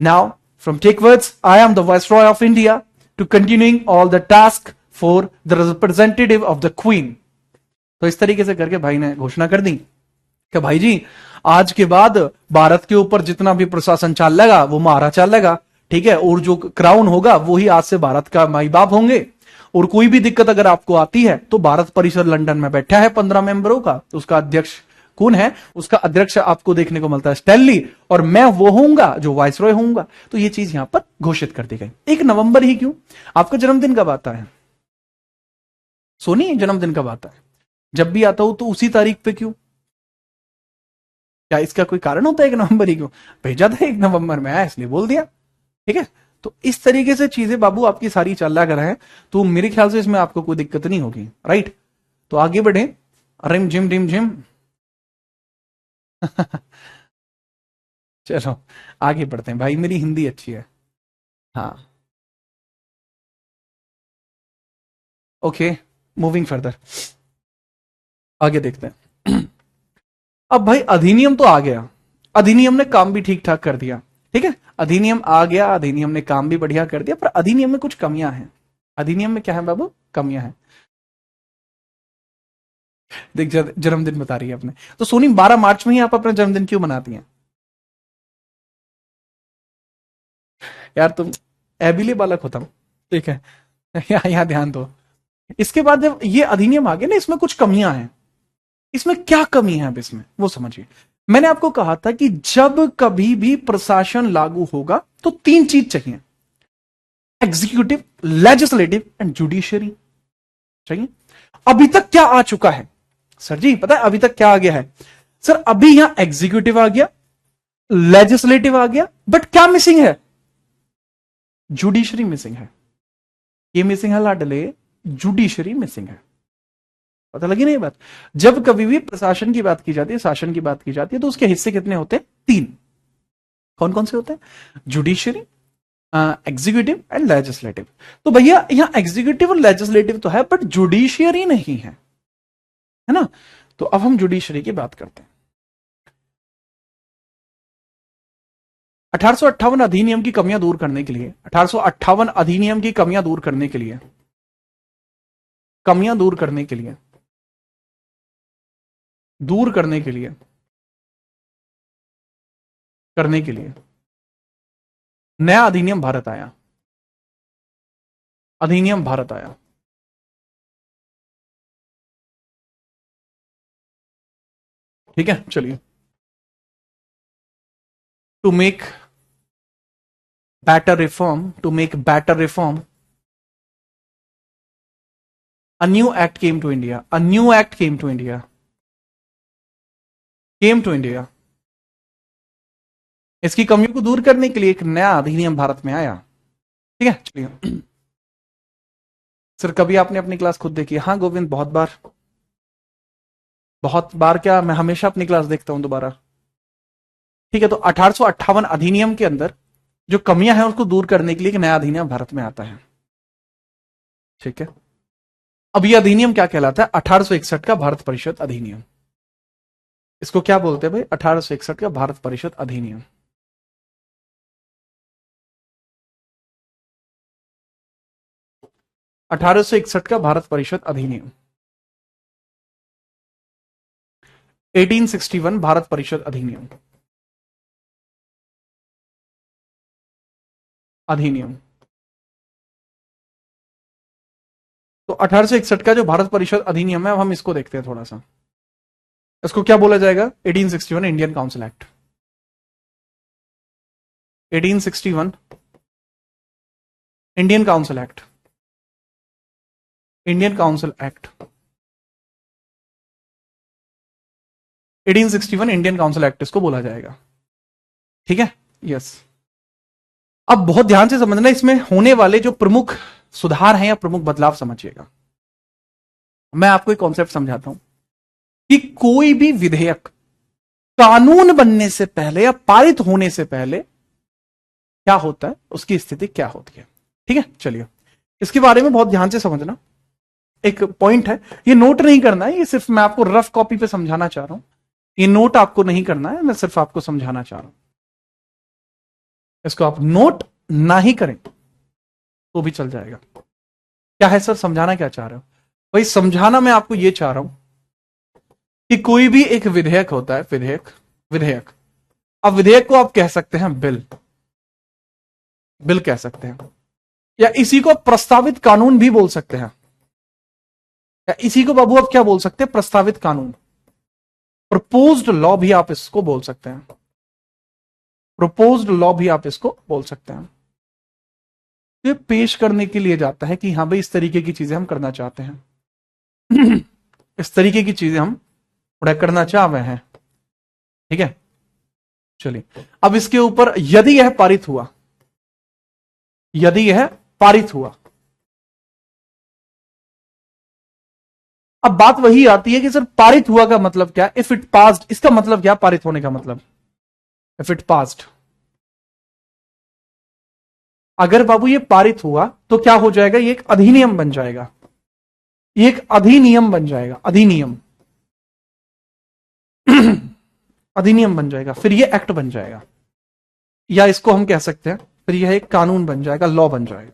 Now from takewards, I am the Viceroy of India to continuing all the task for the representative of the Queen. तो इस तरीके से करके भाई ने घोषणा कर दी कि भाई जी आज के बाद भारत के ऊपर जितना भी प्रशासन चलेगा वो हमारा चलेगा। ठीक है, और जो क्राउन होगा वो ही आज से भारत का माई बाप होंगे। और कोई भी दिक्कत अगर आपको आती है तो भारत परिषद लंदन में बैठा है 15 मेंबरों का, तो उसका अध्यक्ष कौन है? उसका अध्यक्ष आपको देखने को मिलता है स्टैनली, और मैं वो होऊंगा जो वाइसरॉय होऊंगा। तो ये चीज यहां पर घोषित कर दी गई। 1 नवंबर ही क्यों? आपका जन्मदिन कब आता है सोनी? जन्मदिन कब आता है? जब भी आता हो तो उसी तारीख पे क्यों? क्या इसका कोई कारण होता है 1 नवंबर ही क्यों? भेजा था 1 नवंबर में आया इसलिए बोल दिया। ठीक है, तो इस तरीके से चीजें बाबू आपकी सारी चल रहा है, तो मेरे ख्याल से इसमें आपको कोई दिक्कत नहीं होगी। राइट, तो आगे बढ़े। रिम जिम डिम जिम चलो आगे बढ़ते हैं भाई, मेरी हिंदी अच्छी है। हाँ, ओके, मूविंग फर्दर, आगे देखते हैं। अब भाई अधिनियम तो आ गया, अधिनियम ने काम भी ठीक ठाक कर दिया। ठीक है, अधिनियम आ गया, अधिनियम ने काम भी बढ़िया कर दिया, पर अधिनियम में कुछ कमियां हैं। अधिनियम में क्या है बाबू? कमियां हैं। देख, जन्मदिन बता रही है अपने, तो सोनी 12 मार्च में ही आप अपना जन्मदिन क्यों मनाती हैं यार? तुम एबिले बालक होता हूं। ठीक है, यहाँ ध्यान दो। इसके बाद जब ये अधिनियम आ गया ना, इसमें कुछ कमियां हैं। इसमें क्या कमी है अब इसमें वो समझिए। मैंने आपको कहा था कि जब कभी भी प्रशासन लागू होगा तो 3 चीज चाहिए, एग्जीक्यूटिव, लेजिस्लेटिव एंड जुडिशियरी चाहिए। अभी तक क्या आ चुका है सर जी? पता है अभी तक क्या आ गया है सर? अभी यहां एग्जीक्यूटिव आ गया, लेजिस्लेटिव आ गया, बट क्या मिसिंग है? जुडिशरी मिसिंग है। ये मिसिंग है लाडले, जुडिशरी मिसिंग है। पता लगी ना ये बात? जब कभी भी प्रशासन की बात की जाती है, शासन की बात की जाती है, तो उसके हिस्से कितने होते हैं? 3। कौन कौन से होते हैं? Judiciary, executive and legislative. तो भैया यहां एग्जीक्यूटिव और लेजिस्लेटिव तो है, बट जुडिशियरी नहीं है ना? तो अब हम जुडिशरी की बात करते हैं। 1858 अधिनियम की कमियां दूर करने के लिए, 1858 अधिनियम की कमियां दूर करने के लिए, कमियां दूर करने के लिए, दूर करने के लिए, करने के लिए नया अधिनियम भारत आया। अधिनियम भारत आया। ठीक है, चलिए। To make better reform, to make better reform, a new act came to India. A new act came to India. Came to India. इसकी कमियों को दूर करने के लिए एक नया अधिनियम भारत में आया। ठीक है, चलिए। सर कभी आपने अपनी क्लास खुद देखी? हाँ गोविंद, बहुत बार। बहुत बार क्या, मैं हमेशा अपनी क्लास देखता हूं दोबारा। ठीक है, तो 1858 अधिनियम के अंदर जो कमियां हैं उसको दूर करने के लिए एक नया अधिनियम भारत में आता है। ठीक है, अब यह अधिनियम क्या कहलाता है? 1861 का भारत परिषद अधिनियम। इसको क्या बोलते हैं भाई? 1861 का भारत परिषद अधिनियम। अठारह सौ इकसठ का भारत परिषद अधिनियम, 1861 भारत परिषद अधिनियम। अधिनियम तो 1861 का जो भारत परिषद अधिनियम है, अब हम इसको देखते हैं थोड़ा सा। इसको क्या बोला जाएगा? 1861 Indian council act. 1861 Indian council act, Indian council act, 1861 Indian council act इसको बोला जाएगा। ठीक है, यस। अब बहुत ध्यान से समझना, इसमें होने वाले जो प्रमुख सुधार हैं या प्रमुख बदलाव समझिएगा। मैं आपको एक कॉन्सेप्ट समझाता हूं कि कोई भी विधेयक कानून बनने से पहले या पारित होने से पहले क्या होता है, उसकी स्थिति क्या होती है। ठीक है, चलिए इसके बारे में बहुत ध्यान से समझना। एक पॉइंट है, ये नोट नहीं करना है, ये सिर्फ मैं आपको रफ कॉपी पे समझाना चाह रहा हूं। ये नोट आपको नहीं करना है, मैं सिर्फ आपको समझाना चाह रहा हूं। इसको आप नोट ना ही करें तो भी चल जाएगा। क्या है सर, समझाना क्या चाह रहे हो? भाई समझाना मैं आपको ये चाह रहा हूं कि कोई भी एक विधेयक होता है, विधेयक, विधेयक। अब विधेयक को आप कह सकते हैं बिल, बिल कह सकते हैं, या इसी को प्रस्तावित कानून भी बोल सकते हैं, या इसी को बाबू आप क्या बोल सकते हैं? प्रस्तावित कानून, प्रपोज्ड लॉ भी आप इसको बोल सकते हैं, प्रपोज्ड लॉ भी आप इसको बोल सकते हैं। ये पेश करने के लिए जाता है कि हाँ भाई इस तरीके की चीजें हम करना चाहते हैं, इस तरीके की चीजें हम थोड़ा करना चाह रहे हैं। ठीक है, चलिए अब इसके ऊपर यदि यह पारित हुआ, यदि यह पारित हुआ, अब बात वही आती है कि सर पारित हुआ का मतलब क्या? इफ इट पास्ड, इसका मतलब क्या पारित होने का मतलब? इफ इट पास्ड, अगर बाबू ये पारित हुआ तो क्या हो जाएगा? ये एक अधिनियम बन जाएगा, ये एक अधिनियम बन जाएगा, अधिनियम अधिनियम बन जाएगा, फिर ये एक्ट बन जाएगा, या इसको हम कह सकते हैं फिर यह एक कानून बन जाएगा, लॉ बन जाएगा।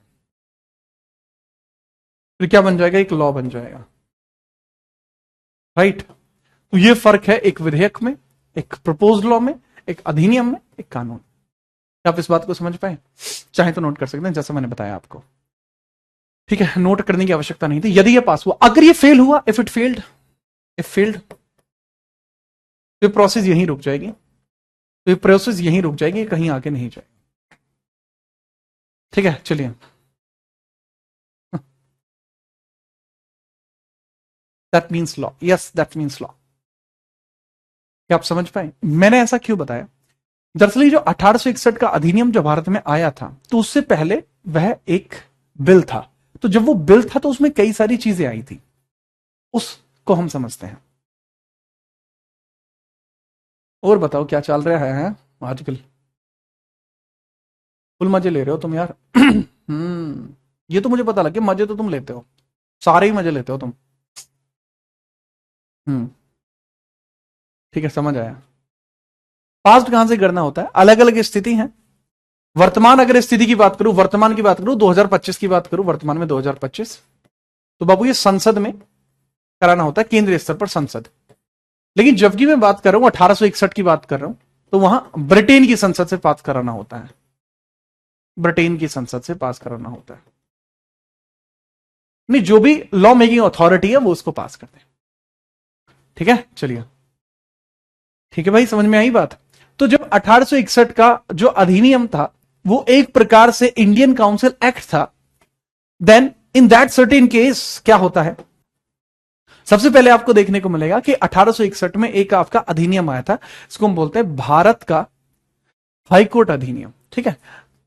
फिर क्या बन जाएगा? एक लॉ बन जाएगा। राइट, तो ये फर्क है एक विधेयक में, एक प्रपोज लॉ में, एक अधिनियम में, एक कानून। आप इस बात को समझ पाए? चाहे तो नोट कर सकते हैं जैसा मैंने बताया आपको। ठीक है, नोट करने की आवश्यकता नहीं थी। यदि ये पास हुआ, अगर ये फेल हुआ, if it failed, if failed, तो प्रोसेस यहीं रुक जाएगी, तो ये प्रोसेस यहीं रुक जाएगी, कहीं आगे नहीं जाएगी। ठीक है, चलिए that means law, yes that means law. क्या आप समझ पाए मैंने ऐसा क्यों बताया? दरअसल ये जो 1861 का अधिनियम जो भारत में आया था, तो उससे पहले वह एक बिल था। तो जब वो बिल था तो उसमें कई सारी चीजें आई थी, उसको हम समझते हैं। और बताओ क्या चल रहा है आजकल? फुल मजे ले रहे हो तुम यार। ये तो मुझे पता लग गया, मजे तो तुम लेते हो, सारे ही मजे लेते हो तुम। हम्म, ठीक है, समझ आया। पास्ट कहां से करना होता है? अलग अलग स्थिति है। वर्तमान अगर स्थिति की बात करूं, वर्तमान की बात करूं, 2025 की बात करूं, वर्तमान में 2025, तो बाबू ये संसद में कराना होता है, केंद्रीय स्तर पर संसद। लेकिन जबकि मैं बात कर रहा हूं 1861 की बात कर रहा हूं, तो वहां ब्रिटेन की संसद से पास कराना होता है, ब्रिटेन की संसद से पास कराना होता है। नहीं, जो भी लॉ मेकिंग अथॉरिटी है वो उसको पास करते हैं। ठीक है, चलिए, ठीक है भाई, समझ में आई बात? तो जब 1861 का जो अधिनियम था वो एक प्रकार से इंडियन काउंसिल एक्ट था, then in that certain case क्या होता है? सबसे पहले आपको देखने को मिलेगा कि 1861 में एक आपका अधिनियम आया था, इसको हम बोलते हैं भारत का हाईकोर्ट अधिनियम। ठीक है,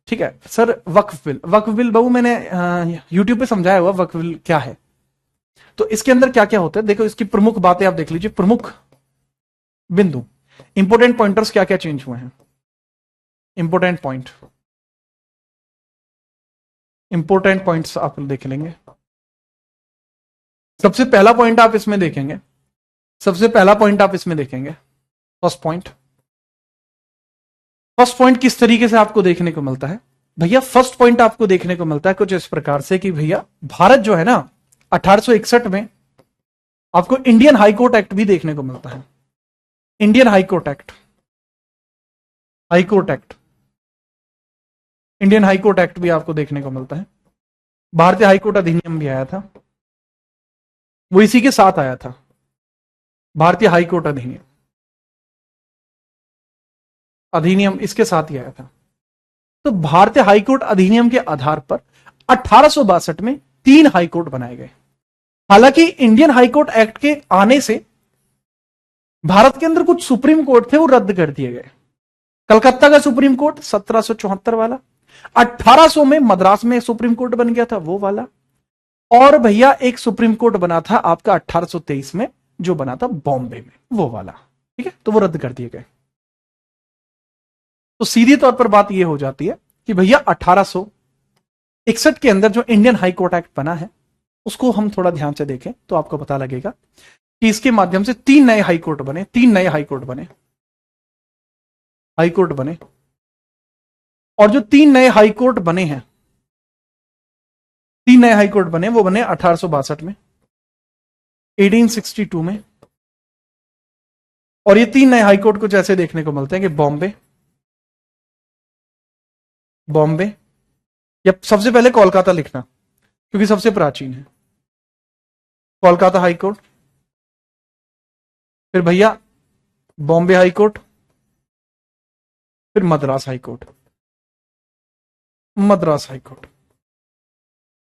ठीक है सर। वक्फ बिल, वक्फ बिल बाबू मैंने यूट्यूब पे समझाया हुआ वक्फ बिल क्या है। तो इसके अंदर क्या क्या होता है देखो, इसकी प्रमुख बातें आप देख लीजिए, प्रमुख बिंदु, इंपोर्टेंट पॉइंटर्स क्या क्या चेंज हुए हैं, इंपोर्टेंट पॉइंट। इंपॉर्टेंट पॉइंट्स आप देख लेंगे। सबसे पहला पॉइंट आप इसमें देखेंगे, सबसे पहला पॉइंट आप इसमें देखेंगे, फर्स्ट पॉइंट। फर्स्ट पॉइंट किस तरीके से आपको देखने को मिलता है भैया? फर्स्ट पॉइंट आपको देखने को मिलता है कुछ इस प्रकार से कि भैया भारत जो है ना 1861 में आपको इंडियन हाईकोर्ट एक्ट भी देखने को मिलता है। Indian high court act, high court act, Indian high court act भी आपको देखने को मिलता है। भारतीय हाईकोर्ट अधिनियम भी आया था, वो इसी के साथ आया था, भारतीय हाईकोर्ट अधिनियम, अधिनियम इसके साथ ही आया था। तो भारतीय हाईकोर्ट अधिनियम के आधार पर 1862 में 3 हाईकोर्ट बनाए गए। हालांकि इंडियन हाईकोर्ट एक्ट के आने से भारत के अंदर कुछ सुप्रीम कोर्ट थे वो रद्द कर दिए गए। कलकत्ता का सुप्रीम कोर्ट 1774 वाला, 1800 में मद्रास में सुप्रीम कोर्ट बन गया था वो वाला, और भैया एक सुप्रीम कोर्ट बना था आपका 1823 में जो बना था बॉम्बे में, वो वाला। ठीक है, तो वो रद्द कर दिए गए। तो सीधे तौर पर बात यह हो जाती है कि भैया 1861 के अंदर जो इंडियन हाई कोर्ट एक्ट बना है उसको हम थोड़ा ध्यान से देखें तो आपको पता लगेगा कि इसके माध्यम से 3 नए हाई कोर्ट बने, 3 नए हाई कोर्ट बने, हाई कोर्ट बने। और जो 3 नए हाई कोर्ट बने हैं, 3 नए हाई कोर्ट बने, वो बने 1862 में, 1862 में। और ये 3 नए हाई कोर्ट कुछ ऐसे देखने को मिलते हैं कि बॉम्बे, बॉम्बे, या सबसे पहले कोलकाता लिखना क्योंकि सबसे प्राचीन है, कोलकाता हाई कोर्ट, फिर भैया बॉम्बे हाई कोर्ट, फिर Madras high court, Madras high court.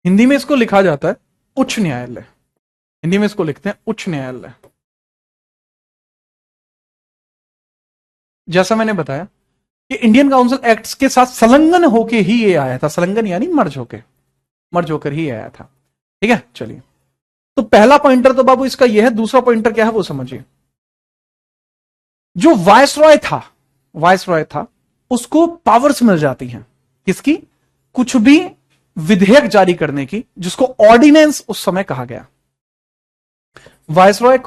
Hindi में इसको लिखा जाता है उच्च न्यायालय, हिंदी में इसको लिखते हैं उच्च न्यायालय। जैसा मैंने बताया कि इंडियन काउंसिल एक्ट्स के साथ संलग्न होके ही ये आया था, संलग्न यानी मर्ज होकर ही आया था। ठीक है, चलिए। तो पहला पॉइंटर तो बाबू इसका यह है, दूसरा पॉइंटर क्या है वो समझिए। जो वायसरॉय था उसको पावर्स मिल जाती हैं, किसकी? कुछ भी विधेयक जारी करने की, जिसको ऑर्डिनेंस उस समय कहा गया। वायसरॉय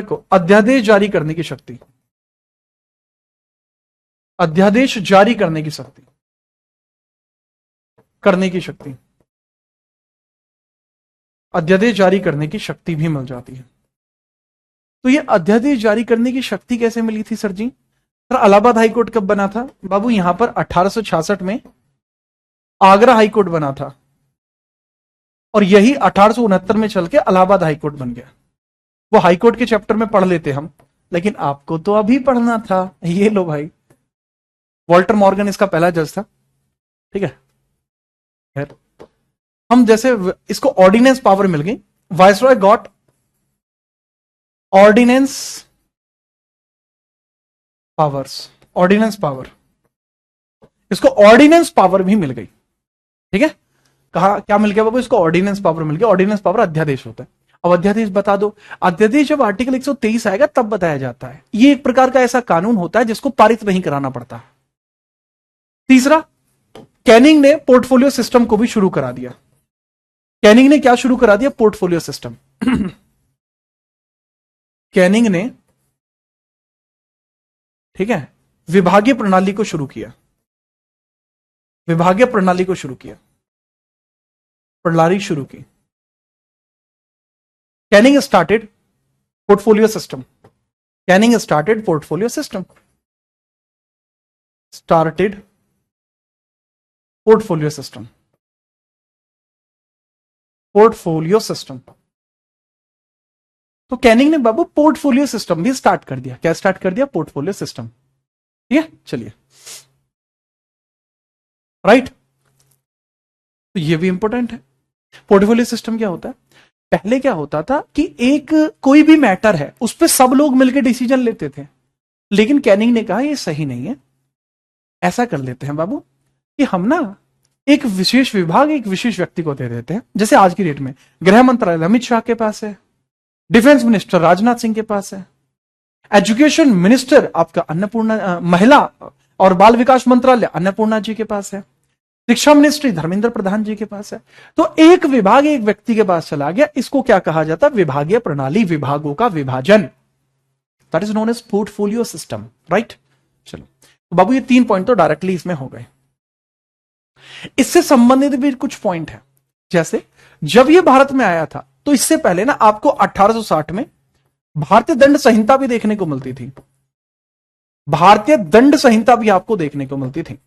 को अध्यादेश जारी करने की शक्ति, अध्यादेश जारी करने की शक्ति, अध्यादेश जारी करने की शक्ति भी मिल जाती है। तो ये अध्यादेश जारी करने की शक्ति कैसे मिली थी सर जी? सर इलाहाबाद हाईकोर्ट कब बना था बाबू? यहां पर 1866 में आगरा हाईकोर्ट बना था, और यही 1869 में चल के इलाहाबाद हाईकोर्ट बन गया। वो हाईकोर्ट के चैप्टर में पढ़ लेते हम, लेकिन आपको तो अभी पढ़ना था। ये लो भाई, वॉल्टर मॉर्गन इसका पहला जज था। ठीक है, हम जैसे इसको ऑर्डिनेंस पावर मिल गई, वायसरॉय गॉट ऑर्डिनेंस पावर, इसको ऑर्डिनेंस पावर भी मिल गई। ठीक है, कहा क्या मिल गया बाबू? इसको ऑर्डिनेंस पावर मिल गया। ऑर्डिनेंस पावर अध्यादेश होता है। अब अध्यादेश बता दो, अध्यादेश जब आर्टिकल 123 आएगा तब बताया जाता है। ये एक प्रकार का ऐसा कानून होता है जिसको पारित नहीं कराना पड़ता। तीसरा, कैनिंग ने पोर्टफोलियो सिस्टम को भी शुरू करा दिया। कैनिंग ने क्या शुरू करा दिया? Portfolio system. कैनिंग ने, ठीक है, विभागीय प्रणाली को शुरू किया, प्रणाली शुरू की। Canning started portfolio system, portfolio system. तो कैनिंग ने बाबू पोर्टफोलियो सिस्टम भी स्टार्ट कर दिया। क्या स्टार्ट कर दिया? Portfolio system. ठीक है, चलिए, राइट। तो ये भी इंपॉर्टेंट है। पोर्टफोलियो सिस्टम क्या होता है? पहले क्या होता था कि एक कोई भी मैटर है उस पर सब लोग मिलकर डिसीजन लेते थे, लेकिन कैनिंग ने कहा ये सही नहीं है, ऐसा कर लेते हैं बाबू कि हम ना एक विशेष विभाग एक विशेष व्यक्ति को दे देते हैं। जैसे आज की डेट में गृह मंत्रालय अमित शाह के पास है, डिफेंस मिनिस्टर राजनाथ सिंह के पास है, एजुकेशन मिनिस्टर आपका अन्नपूर्णा, महिला और बाल विकास मंत्रालय अन्नपूर्णा जी के पास है, शिक्षा मिनिस्ट्री धर्मेंद्र प्रधान जी के पास है। तो एक विभाग एक व्यक्ति के पास चला गया, इसको क्या कहा जाता है? विभागीय प्रणाली, विभागों का विभाजन। That is known as portfolio system, right. चलो तो बाबू ये 3 पॉइंट तो डायरेक्टली इसमें हो गए। इससे संबंधित भी कुछ पॉइंट है। जैसे जब ये भारत में आया था तो इससे पहले ना आपको 1860 में भारतीय दंड संहिता भी देखने को मिलती थी। भारतीय दंड संहिता भी आपको देखने को मिलती थी।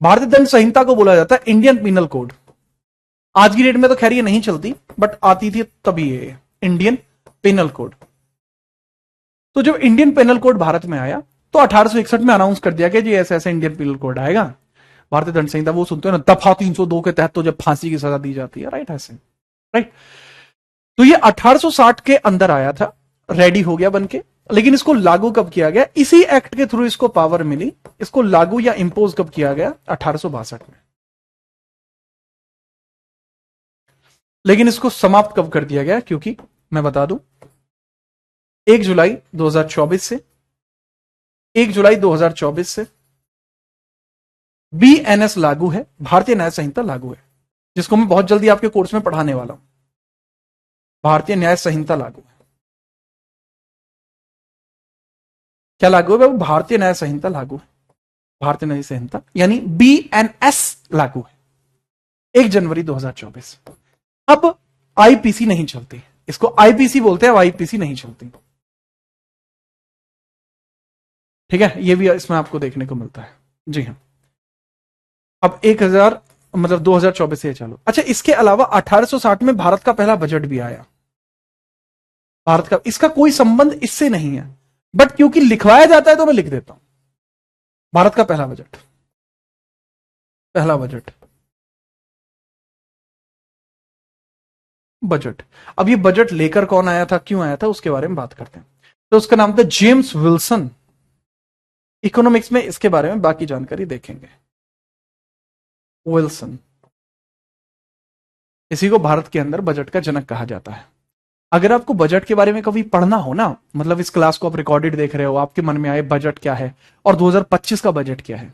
भारतीय दंड संहिता को बोला जाता है इंडियन पिनल कोड। आज की डेट में तो खैर ये नहीं चलती, बट आती थी तभी ये इंडियन पिनल कोड। तो जब इंडियन पिनल कोड भारत में आया तो 1861 में अनाउंस कर दिया कि जी ऐसे ऐसे इंडियन पिनल कोड आएगा। भारतीय दंड संहिता वो सुनते हो ना, दफा 302 के तहत तो जब फांसी की सजा दी जाती है, राइट, ऐसे, राइट। तो ये 1860 के अंदर आया था, रेडी हो गया बनके। लेकिन इसको लागू कब किया गया? इसी एक्ट के थ्रू इसको पावर मिली। इसको लागू या इंपोज कब किया गया? 1862 में। लेकिन इसको समाप्त कब कर दिया गया? क्योंकि मैं बता दूं, 1 जुलाई 2024 से 1 जुलाई 2024 से बीएनएस लागू है, भारतीय न्याय संहिता लागू है, जिसको मैं बहुत जल्दी आपके कोर्स में पढ़ाने वाला हूं। भारतीय न्याय संहिता लागू है। क्या लागू है बाबू? भारतीय न्याय संहिता लागू है। भारतीय न्याय संहिता यानी बीएनएस लागू है 1 जनवरी 2024। अब आईपीसी नहीं चलती, इसको आईपीसी बोलते हैं, अब आईपीसी नहीं चलती। ठीक है, ये भी इसमें आपको देखने को मिलता है। जी हाँ। अब 2024 से चालू। अच्छा, इसके अलावा 1860 में भारत का पहला बजट भी आया। भारत का, इसका कोई संबंध इससे नहीं है, बट क्योंकि लिखवाया जाता है तो मैं लिख देता हूं। भारत का पहला बजट, पहला बजट, बजट। अब ये बजट लेकर कौन आया था, क्यों आया था, उसके बारे में बात करते हैं। तो उसका नाम था जेम्स विल्सन। इकोनॉमिक्स में इसके बारे में बाकी जानकारी देखेंगे। विल्सन, इसी को भारत के अंदर बजट का जनक कहा जाता है। अगर आपको बजट के बारे में कभी पढ़ना हो ना, मतलब इस क्लास को आप रिकॉर्डेड देख रहे हो, आपके मन में आए बजट क्या है और 2025 का बजट क्या है,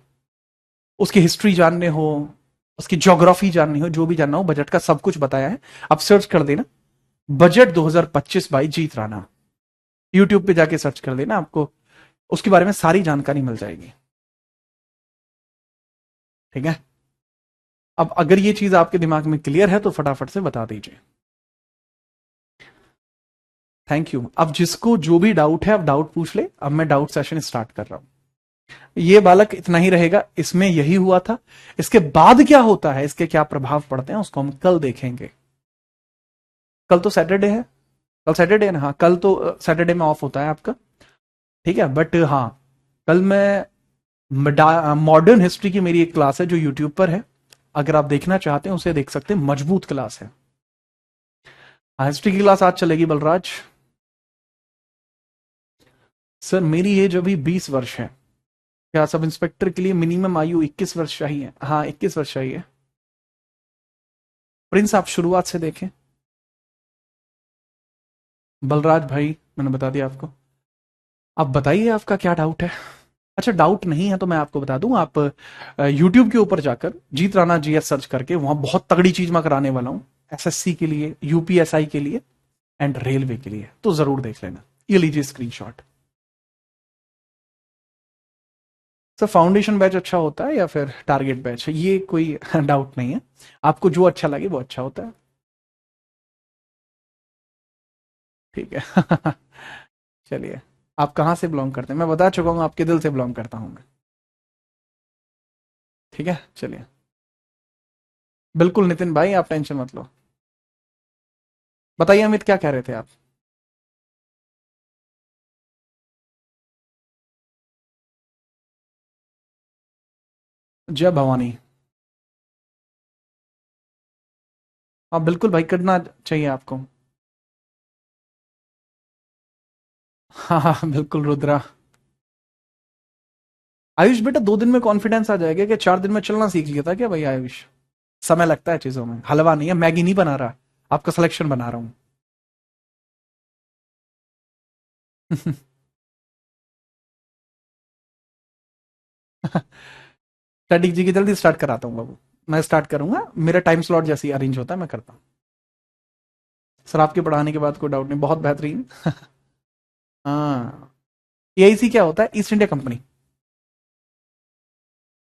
उसकी हिस्ट्री जानने हो, उसकी ज्योग्राफी जाननी हो, जो भी जानना हो, बजट का सब कुछ बताया है। आप सर्च कर देना budget 2025 by Jeet Rana, YouTube पे जाके सर्च कर देना, आपको उसके बारे में सारी जानकारी मिल जाएगी। ठीक है। अब अगर ये चीज आपके दिमाग में क्लियर है तो फटाफट से बता दीजिए। Thank you. अब जिसको जो भी डाउट है अब डाउट पूछ ले। अब मैं डाउट सेशन स्टार्ट कर रहा हूं। ये बालक इतना ही रहेगा, इसमें यही हुआ था। इसके बाद क्या होता है, इसके क्या प्रभाव पड़ते हैं, उसको हम कल देखेंगे। कल तो सैटरडे है, कल सैटरडे है ना? हाँ, कल तो सैटरडे में ऑफ होता है आपका। ठीक है, बट हाँ, कल मैं मॉडर्न हिस्ट्री की मेरी एक क्लास है जो यूट्यूब पर है, अगर आप देखना चाहते हैं उसे देख सकते हैं। मजबूत क्लास है। हिस्ट्री की क्लास आज चलेगी बलराज। सर मेरी एज अभी 20 वर्ष है। क्या सब इंस्पेक्टर के लिए मिनिमम आयु 21 वर्ष चाहिए? हाँ, 21 वर्ष चाहिए। प्रिंस आप शुरुआत से देखें। बलराज भाई मैंने बता दिया आपको। आप बताइए आपका क्या डाउट है। अच्छा, डाउट नहीं है तो मैं आपको बता दूं, आप यूट्यूब के ऊपर जाकर जीत राणा जीएस सर्च करके वहां बहुत तगड़ी चीज मैं कराने वाला हूं, एसएससी के लिए, यूपीएसआई के लिए एंड रेलवे के लिए, तो जरूर देख लेना। ये लीजिए स्क्रीनशॉट। सर फाउंडेशन बैच अच्छा होता है या फिर टारगेट बैच? ये कोई डाउट नहीं है, आपको जो अच्छा लगे वो अच्छा होता है। ठीक है। चलिए, आप कहाँ से बिलोंग करते हैं? मैं बता चुका हूँ आपके दिल से बिलोंग करता हूँ मैं। ठीक है, चलिए। बिल्कुल नितिन भाई, आप टेंशन मत लो। बताइए अमित, क्या कह रहे थे आप? जय भवानी। हाँ बिल्कुल भाई, करना चाहिए आपको। हाँ हाँ बिल्कुल रुद्रा। आयुष बेटा, 2 दिन में कॉन्फिडेंस आ जाएगा कि 4 दिन में चलना सीख लिया था क्या भाई आयुष? समय लगता है चीजों में, हलवा नहीं है, मैगी नहीं बना रहा, आपका सिलेक्शन बना रहा हूं। स्टैटिक जी की जल्दी स्टार्ट कराता हूँ बाबू, मैं स्टार्ट करूंगा, मेरा टाइम स्लॉट जैसे ही अरेंज होता है मैं करता हूँ। सर आपके पढ़ाने के बाद कोई डाउट नहीं, बहुत बेहतरीन। हाँ, एआईसी क्या होता है? East India company.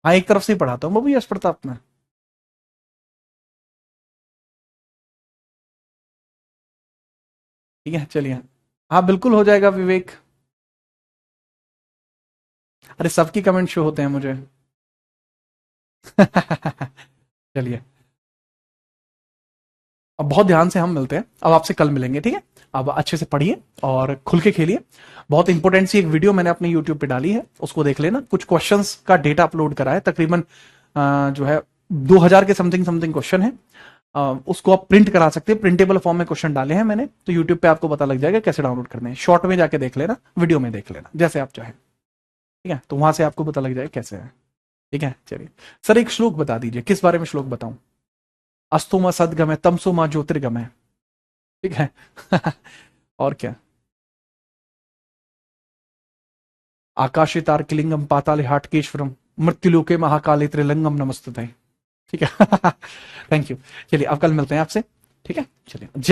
हाँ, एक तरफ से ही पढ़ाता हूँ बाबू यश प्रताप में। ठीक है, चलिए। हाँ बिल्कुल हो जाएगा विवेक। अरे सबकी कमेंट शो होते हैं मुझे। चलिए, अब बहुत ध्यान से हम मिलते हैं, अब आपसे कल मिलेंगे, ठीक है? अब अच्छे से पढ़िए और खुल के खेलिए। बहुत इंपॉर्टेंट सी एक वीडियो मैंने अपने यूट्यूब पे डाली है, उसको देख लेना। कुछ क्वेश्चंस का डेटा अपलोड करा है, तकरीबन जो है 2000 के समथिंग समथिंग क्वेश्चन है। उसको आप प्रिंट करा सकते हैं, प्रिंटेबल फॉर्म में क्वेश्चन डाले हैं मैंने, तो यूट्यूब पे आपको पता लग जाएगा कैसे डाउनलोड करने हैं। शॉर्ट में जाके देख लेना, वीडियो में देख लेना, जैसे आप चाहें। ठीक है, तो वहां से आपको पता लग जाएगा कैसे है। ठीक है, चलिए। सर एक श्लोक बता दीजिए, किस बारे में श्लोक बताऊं? अस्तु मा सदगम है, तमसो मा ज्योतिर्गम है। ठीक है। और क्या? आकाशे तारकिलिंगम पाताले हाटकेश्वरम मृत्युलोके महाकाले त्रिलिंगम नमस्तुते। ठीक है। Thank you. चलिए अब कल मिलते हैं आपसे। ठीक है, चलिए, जय